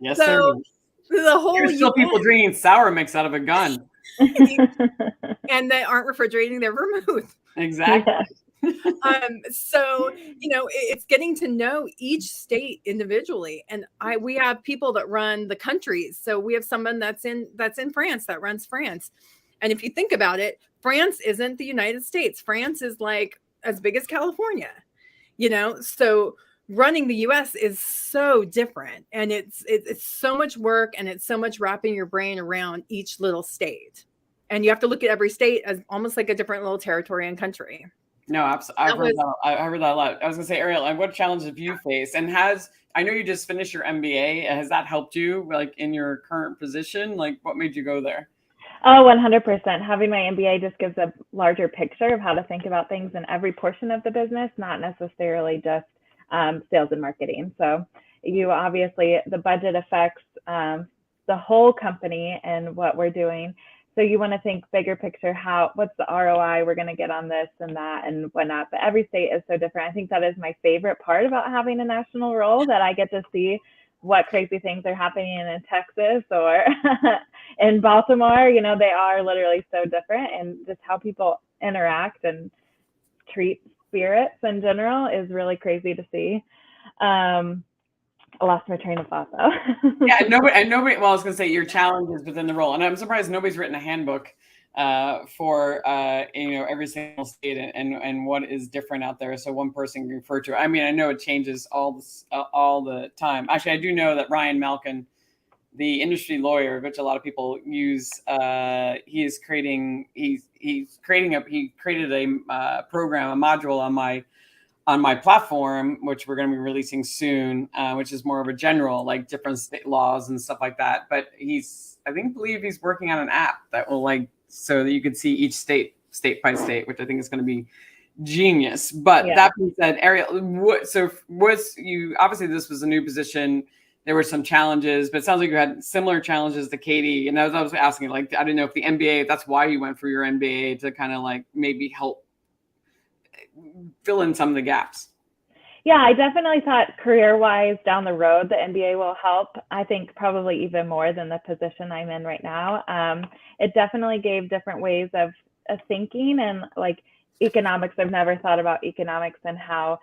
Yes, so there's still people drinking sour mix out of a gun. And they aren't refrigerating their vermouth. Exactly. So, it's getting to know each state individually. And we have people that run the countries. So we have someone that's in France that runs France. And if you think about it, France isn't the United States. France is like as big as California, so running the US is so different, and it's so much work, and it's so much wrapping your brain around each little state. And you have to look at every state as almost like a different little territory and country. No, absolutely. I heard that a lot. I was going to say, Ariel, what challenges have you faced? And I know you just finished your MBA. Has that helped you, like in your current position? Like, what made you go there? Oh, 100%. Having my MBA just gives a larger picture of how to think about things in every portion of the business, not necessarily just sales and marketing. So the budget affects the whole company and what we're doing. So you want to think bigger picture, what's the ROI we're going to get on this and that and whatnot. But every state is so different. I think that is my favorite part about having a national role, that I get to see what crazy things are happening in Texas or in Baltimore. You know, they are literally so different, and just how people interact and treat spirits in general is really crazy to see. I lost my train of thought though. Yeah, nobody. Well, I was going to say your challenges within the role, and I'm surprised nobody's written a handbook for every single state and what is different out there, so one person can refer to it. I mean, I know it changes all the time. Actually, I do know that Ryan Malkin, the industry lawyer, which a lot of people use, he created a program, a module on my platform, which we're going to be releasing soon, which is more of a general, like different state laws and stuff like that. But I believe he's working on an app that will so that you can see each state by state, which I think is going to be genius. But That being said, Ariel, obviously this was a new position. There were some challenges, but it sounds like you had similar challenges to Katie. And I was asking, I didn't know if the MBA, if that's why you went for your MBA, to kind of maybe help fill in some of the gaps. Yeah, I definitely thought career-wise down the road, the MBA will help. I think probably even more than the position I'm in right now. It definitely gave different ways of thinking, and economics. I've never thought about economics and how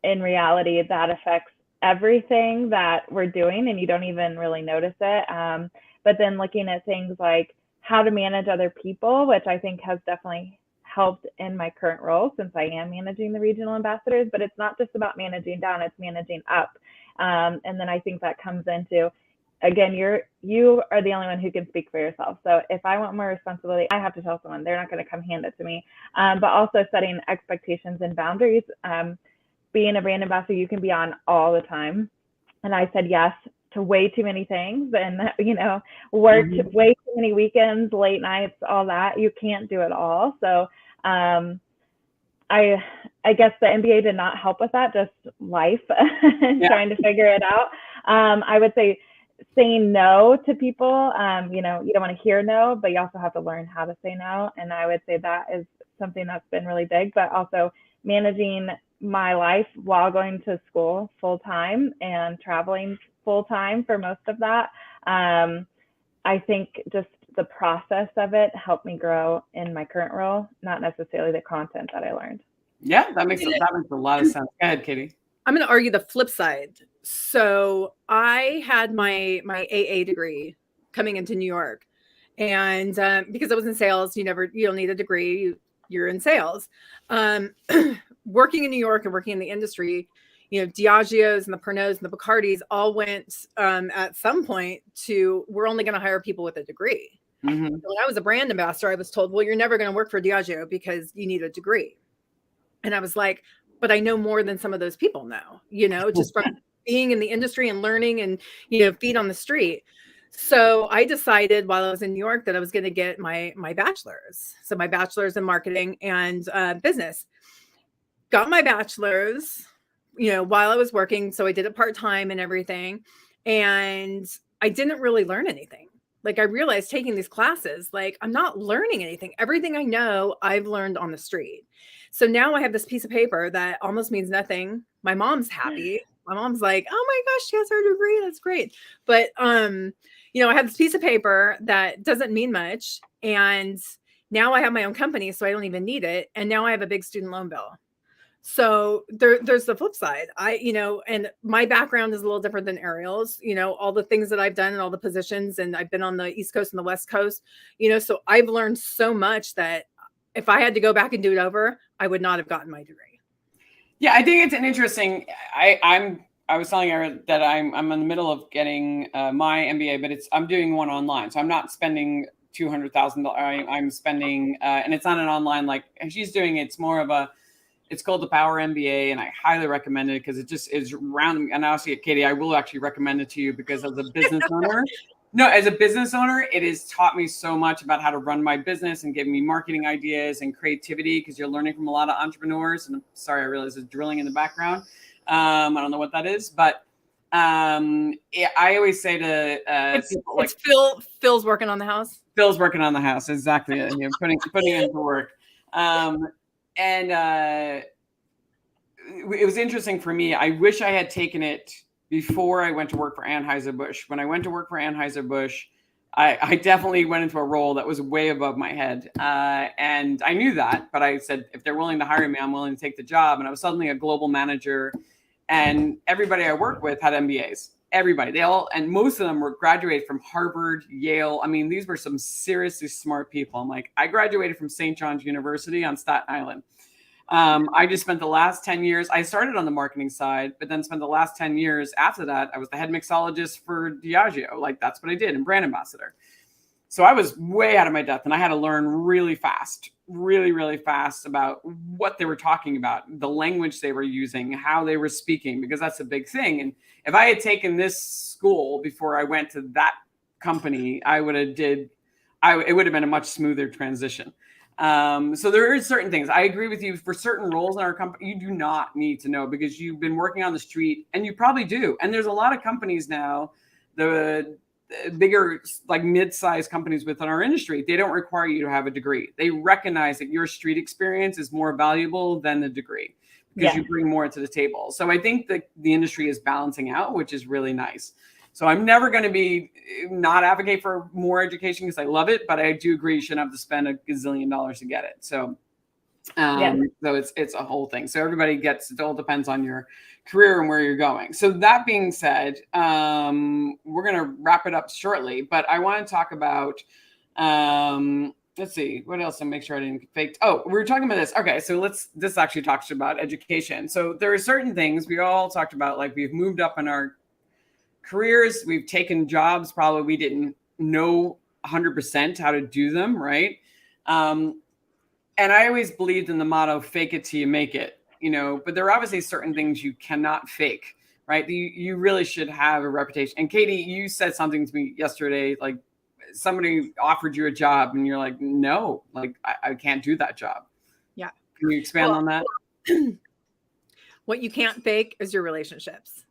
in reality that affects everything that we're doing, and you don't even really notice it. But then looking at things like how to manage other people, which I think has definitely helped in my current role, since I am managing the regional ambassadors. But it's not just about managing down, it's managing up. And then I think that comes into, again, you are the only one who can speak for yourself. So if I want more responsibility, I have to tell someone. They're not going to come hand it to me. But also setting expectations and boundaries. Being a brand ambassador, you can be on all the time. And I said yes to way too many things, and worked way too many weekends, late nights, all that. You can't do it all. So I guess the MBA did not help with that, just life and trying to figure it out. I would say saying no to people, you don't want to hear no, but you also have to learn how to say no. And I would say that is something that's been really big, but also managing my life while going to school full time and traveling full time for most of that. I think just the process of it helped me grow in my current role, not necessarily the content that I learned. Yeah, that makes a lot of sense. Go ahead, Katie. I'm going to argue the flip side. So I had my AA degree coming into New York, and because I was in sales, you don't need a degree. You're in sales. Working in New York and working in the industry, Diageo's and the Pernots and the Bacardis all went at some point to, we're only going to hire people with a degree. Mm-hmm. So when I was a brand ambassador, I was told, well, you're never going to work for Diageo because you need a degree. And I was like, but I know more than some of those people know, just from being in the industry and learning and, feet on the street. So I decided while I was in New York that I was going to get my bachelor's. So my bachelor's in marketing and business. Got my bachelor's, while I was working. So I did it part-time and everything. And I didn't really learn anything. I realized taking these classes, I'm not learning anything. Everything I know, I've learned on the street. So now I have this piece of paper that almost means nothing. My mom's happy. My mom's like, oh my gosh, she has her degree. That's great. But, I have this piece of paper that doesn't mean much. And now I have my own company, so I don't even need it. And now I have a big student loan bill. So there's the flip side. And my background is a little different than Ariel's, all the things that I've done and all the positions, and I've been on the East Coast and the West Coast, so I've learned so much that if I had to go back and do it over, I would not have gotten my degree. Yeah, I think it's an interesting, I was telling Ariel that I'm in the middle of getting my MBA, but I'm doing one online. So I'm not spending $200,000. I'm spending, and it's not an online, she's doing, it's more of it's called the Power MBA, and I highly recommend it because it just is round. And I'll see it, Katie, I will actually recommend it to you because as a business owner, it has taught me so much about how to run my business and giving me marketing ideas and creativity, because you're learning from a lot of entrepreneurs. And I'm sorry, I realize there's drilling in the background. I don't know what that is, but I always say to people, like, Phil's working on the house. Phil's working on the house. Exactly. You know, putting in for work. It was interesting for me. I wish I had taken it before I went to work for Anheuser-Busch. When I went to work for Anheuser-Busch, I definitely went into a role that was way above my head. And I knew that, but I said, if they're willing to hire me, I'm willing to take the job. And I was suddenly a global manager, and everybody I worked with had MBAs. Everybody, and most of them were graduated from Harvard, Yale. I mean, these were some seriously smart people. I'm like, I graduated from St. John's University on Staten Island. I just spent the last 10 years, I started on the marketing side, but then spent the last 10 years after that, I was the head mixologist for Diageo. Like, that's what I did, and brand ambassador. So I was way out of my depth, and I had to learn really fast about what they were talking about, the language they were using, how they were speaking, because that's a big thing. And if I had taken this school before I went to that company, it would have been a much smoother transition. So there are certain things. I agree with you. For certain roles in our company, you do not need to know, because you've been working on the street, and you probably do. And there's a lot of companies now, the bigger, like mid-sized companies within our industry, they don't require you to have a degree. They recognize that your street experience is more valuable than the degree, because you bring more to the table. So I think that the industry is balancing out, which is really nice. So I'm never going to be not advocate for more education, because I love it, but I do agree you shouldn't have to spend $1 gazillion to get it. So, so it's a whole thing. So everybody it all depends on your career and where you're going. So that being said, we're going to wrap it up shortly, but I want to talk about, let's see, what else? I'll make sure I didn't fake. Oh, we were talking about this. Okay. So this actually talks about education. So there are certain things we all talked about, like we've moved up in our careers, we've taken jobs probably we didn't know 100% how to do them, right? And I always believed in the motto, fake it till you make it, but there are obviously certain things you cannot fake, right? You really should have a reputation. And Katie, you said something to me yesterday, like somebody offered you a job and you're like, no, like I can't do that job. Yeah. Can you expand on that? What you can't fake is your relationships,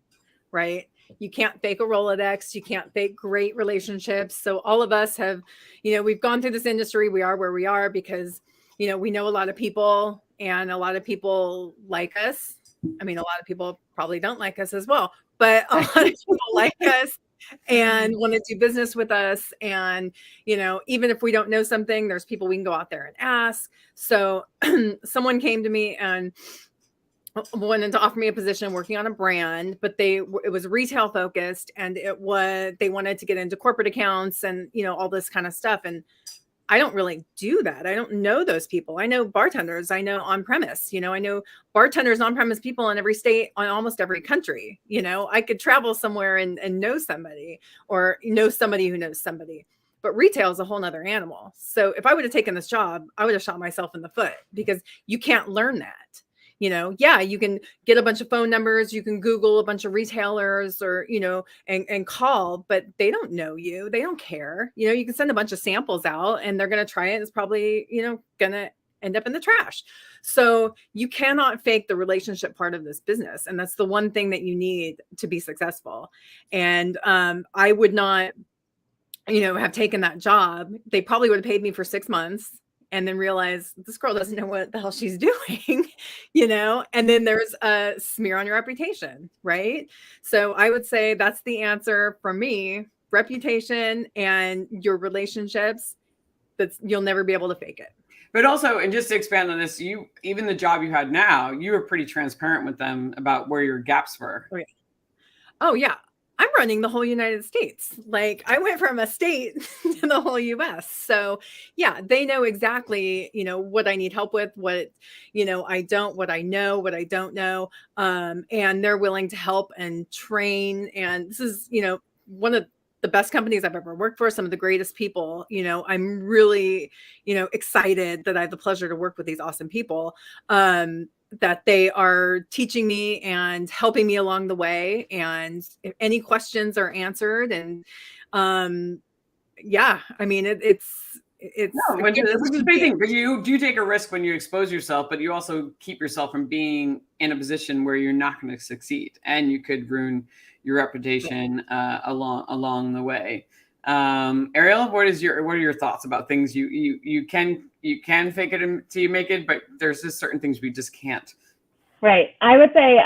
right? You can't fake a Rolodex. You can't fake great relationships. So all of us have, we've gone through this industry. We are where we are because, we know a lot of people, and a lot of people like us. I mean, a lot of people probably don't like us as well, but a lot of people like us and want to do business with us. And, even if we don't know something, there's people we can go out there and ask. So someone came to me and wanted to offer me a position working on a brand, but it was retail focused, and they wanted to get into corporate accounts and, all this kind of stuff. And I don't really do that. I don't know those people. I know bartenders. I know on-premise, I know bartenders, on-premise people in every state, on almost every country. I could travel somewhere and know somebody, or know somebody who knows somebody. But retail is a whole nother animal. So if I would have taken this job, I would have shot myself in the foot, because you can't learn that. You can get a bunch of phone numbers, you can Google a bunch of retailers, or, and call, but they don't know you. They don't care. You can send a bunch of samples out and they're going to try it. It's probably, going to end up in the trash. So you cannot fake the relationship part of this business. And that's the one thing that you need to be successful. And I would not, have taken that job. They probably would have paid me for 6 months. And then realize this girl doesn't know what the hell she's doing, and then there's a smear on your reputation, right? So I would say that's the answer for me: reputation and your relationships. You'll never be able to fake it. But also, and just to expand on this, even the job you had now, you were pretty transparent with them about where your gaps were. Oh yeah. I'm running the whole United States. Like, I went from a state to the whole US. So yeah, they know exactly, what I need help with, what, I don't, what I know, what I don't know. And they're willing to help and train. And this is, one of the best companies I've ever worked for, some of the greatest people. I'm really, excited that I have the pleasure to work with these awesome people. That they are teaching me and helping me along the way. And if any questions are answered. And I mean, it's which is a big thing, because you do take a risk when you expose yourself, but you also keep yourself from being in a position where you're not going to succeed, and you could ruin your reputation along the way. Ariel, what are your thoughts about things you can fake it until you make it, but there's just certain things we just can't? Right. I would say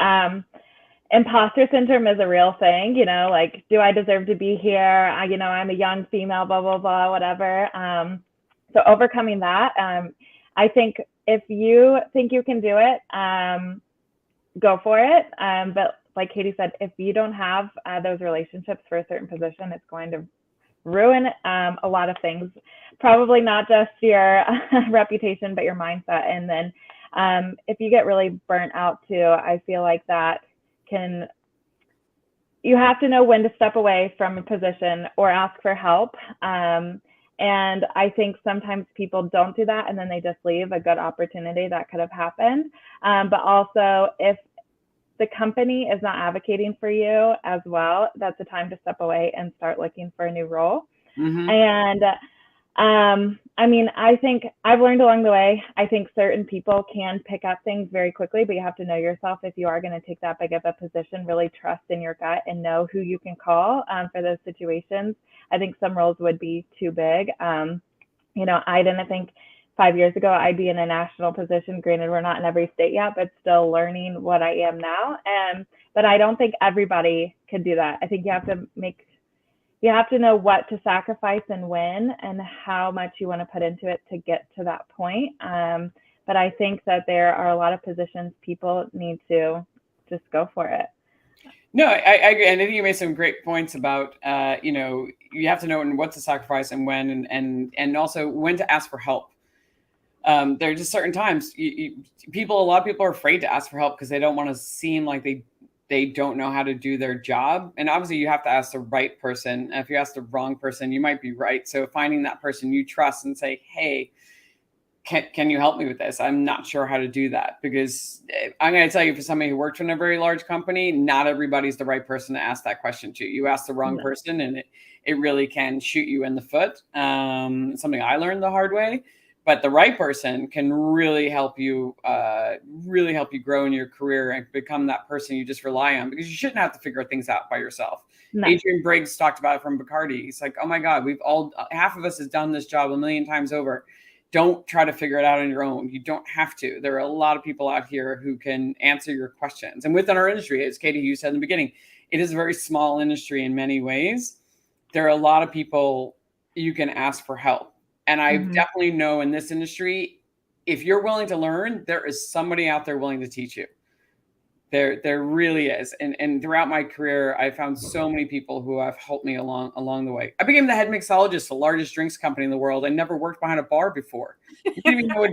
imposter syndrome is a real thing, like, do I deserve to be here? I'm a young female, blah, blah, blah, whatever. So overcoming that, I think if you think you can do it, go for it. But like Katie said, if you don't have those relationships for a certain position, it's going to ruin a lot of things, probably not just your reputation, but your mindset. And then if you get really burnt out too, I feel like that you have to know when to step away from a position or ask for help. And I think sometimes people don't do that, and then they just leave a good opportunity that could have happened. But also, if the company is not advocating for you as well, that's the time to step away and start looking for a new role. Mm-hmm. And I think I've learned along the way, I think certain people can pick up things very quickly, but you have to know yourself. If you are going to take that big of a position, really trust in your gut and know who you can call for those situations. I think some roles would be too big. I didn't think 5 years ago I'd be in a national position. Granted, we're not in every state yet, but still learning what I am now. But I don't think everybody could do that. I think you have to know what to sacrifice and when, and how much you want to put into it to get to that point. But I think that there are a lot of positions people need to just go for it. No, I agree. And I think you made some great points about, you have to know what to sacrifice and when, and also when to ask for help. There are just certain times a lot of people are afraid to ask for help because they don't want to seem like they don't know how to do their job. And obviously you have to ask the right person. If you ask the wrong person, you might be right. So finding that person you trust and say, hey, can you help me with this? I'm not sure how to do that. Because I'm going to tell you, for somebody who worked in a very large company, not everybody's the right person to ask that question to. You ask the wrong person and it really can shoot you in the foot. Something I learned the hard way. But the right person can really help you grow in your career and become that person you just rely on, because you shouldn't have to figure things out by yourself. No. Adrian Briggs talked about it from Bacardi. He's like, oh my God, half of us has done this job a million times over. Don't try to figure it out on your own. You don't have to. There are a lot of people out here who can answer your questions. And within our industry, as Katie, you said in the beginning, it is a very small industry in many ways. There are a lot of people you can ask for help. And I definitely know in this industry, if you're willing to learn, there is somebody out there willing to teach you. There really is. And throughout my career, I found so many people who have helped me along the way. I became the head mixologist, the largest drinks company in the world. I never worked behind a bar before. I didn't even know what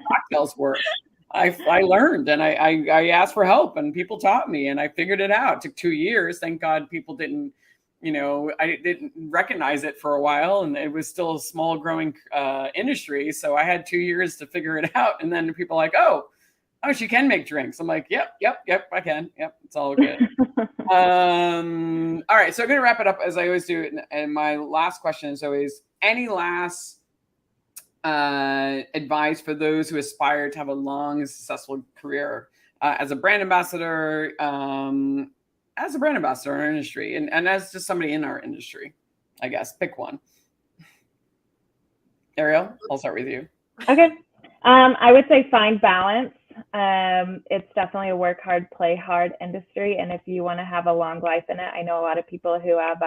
cocktails were. I learned, and I asked for help, and people taught me, and I figured it out. It took 2 years. Thank God people didn't. I didn't recognize it for a while, and it was still a small growing industry. So I had 2 years to figure it out. And then people are like, oh, she can make drinks. I'm like, yep, I can. Yep, it's all good. All right. So I'm going to wrap it up as I always do. And my last question is always, any last advice for those who aspire to have a long and successful career as a brand ambassador, in our industry, and as just somebody in our industry, I guess. Pick one. Ariel, I'll start with you. Okay. I would say find balance. It's definitely a work hard, play hard industry. And if you want to have a long life in it, I know a lot of people who have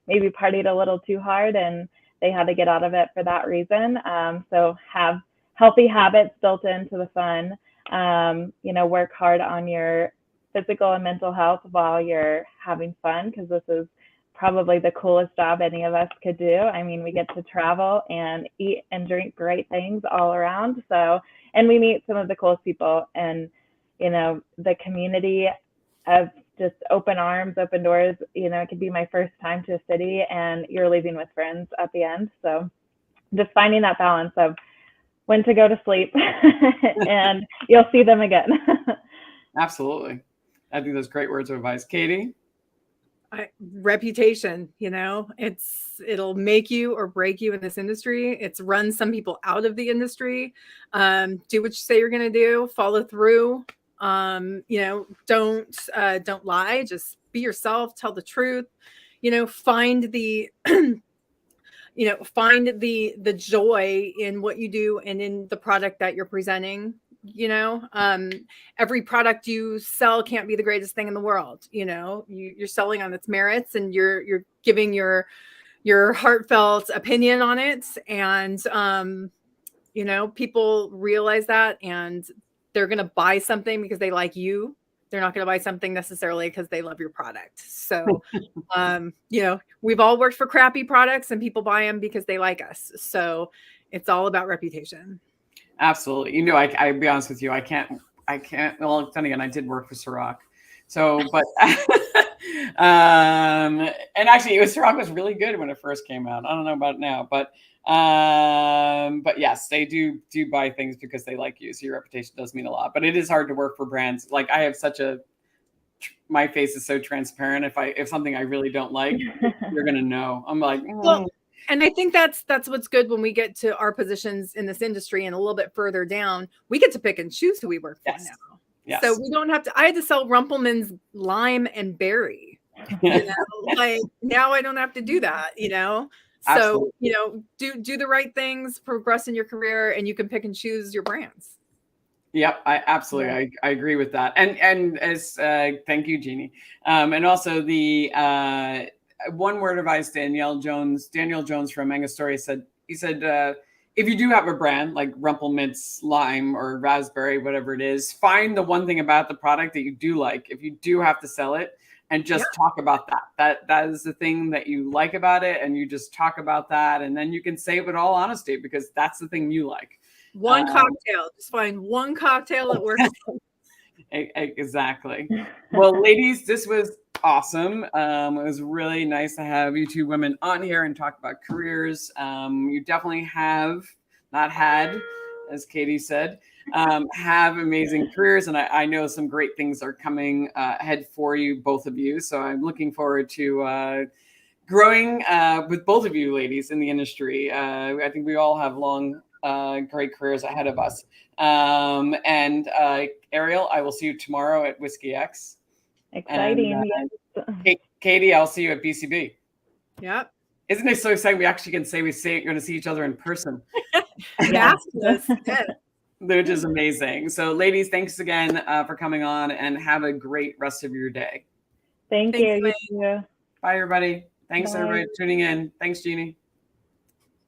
maybe partied a little too hard and they had to get out of it for that reason. So have healthy habits built into the fun. Work hard on your physical and mental health while you're having fun, because this is probably the coolest job any of us could do. I mean, we get to travel and eat and drink great things all around. So, and we meet some of the coolest people, and, the community of just open arms, open doors, it could be my first time to a city and you're leaving with friends at the end. So just finding that balance of when to go to sleep and you'll see them again. Absolutely. I think those great words of advice. Katie? Reputation, it'll make you or break you in this industry. It's run some people out of the industry. Do what you say you're going to do, follow through. Don't lie, just be yourself, tell the truth, find the, find the joy in what you do and in the product that you're presenting. Every product you sell can't be the greatest thing in the world. You're selling on its merits, and you're giving your heartfelt opinion on it. And, people realize that, and they're going to buy something because they like you. They're not going to buy something necessarily because they love your product. So, we've all worked for crappy products, and people buy them because they like us. So it's all about reputation. Absolutely. I'll be honest with you. I can't, well, then again, I did work for Ciroc. So, but, and actually Ciroc was really good when it first came out. I don't know about it now, but yes, they do buy things because they like you. So your reputation does mean a lot, but it is hard to work for brands. Like I have my face is so transparent. If something I really don't like, you're going to know. I'm like, well, and I think that's what's good when we get to our positions in this industry and a little bit further down, we get to pick and choose who we work for now. Yes. So we don't have to, I had to sell Rumpelmann's lime and berry, like now I don't have to do that, So, Absolutely. Do the right things, progress in your career, and you can pick and choose your brands. Yep, I agree with that. And as thank you, Jeannie. And also the one word of advice, Daniel Jones from Manga Story said, if you do have a brand like Rumpelmann's lime or raspberry, whatever it is, find the one thing about the product that you do like. If you do have to sell it, and just talk about that. That is the thing that you like about it, and you just talk about that, and then you can say it with all honesty because that's the thing you like. One cocktail. Just find one cocktail that works. Exactly. Well, ladies, this was awesome. It was really nice to have you two women on here and talk about careers. You definitely have not had, as Katie said, have amazing careers. And I know some great things are coming ahead for you, both of you. So I'm looking forward to growing with both of you ladies in the industry. I think we all have long, great careers ahead of us. And Ariel, I will see you tomorrow at Whiskey X. Exciting. And, Katie, I'll see you at BCB. Yep. Isn't it so exciting? We actually can say we're going to see each other in person. Which is amazing. So ladies, thanks again for coming on, and have a great rest of your day. Thank you. Bye, everybody. Thanks, Bye. everybody, for tuning in. Thanks, Jeannie.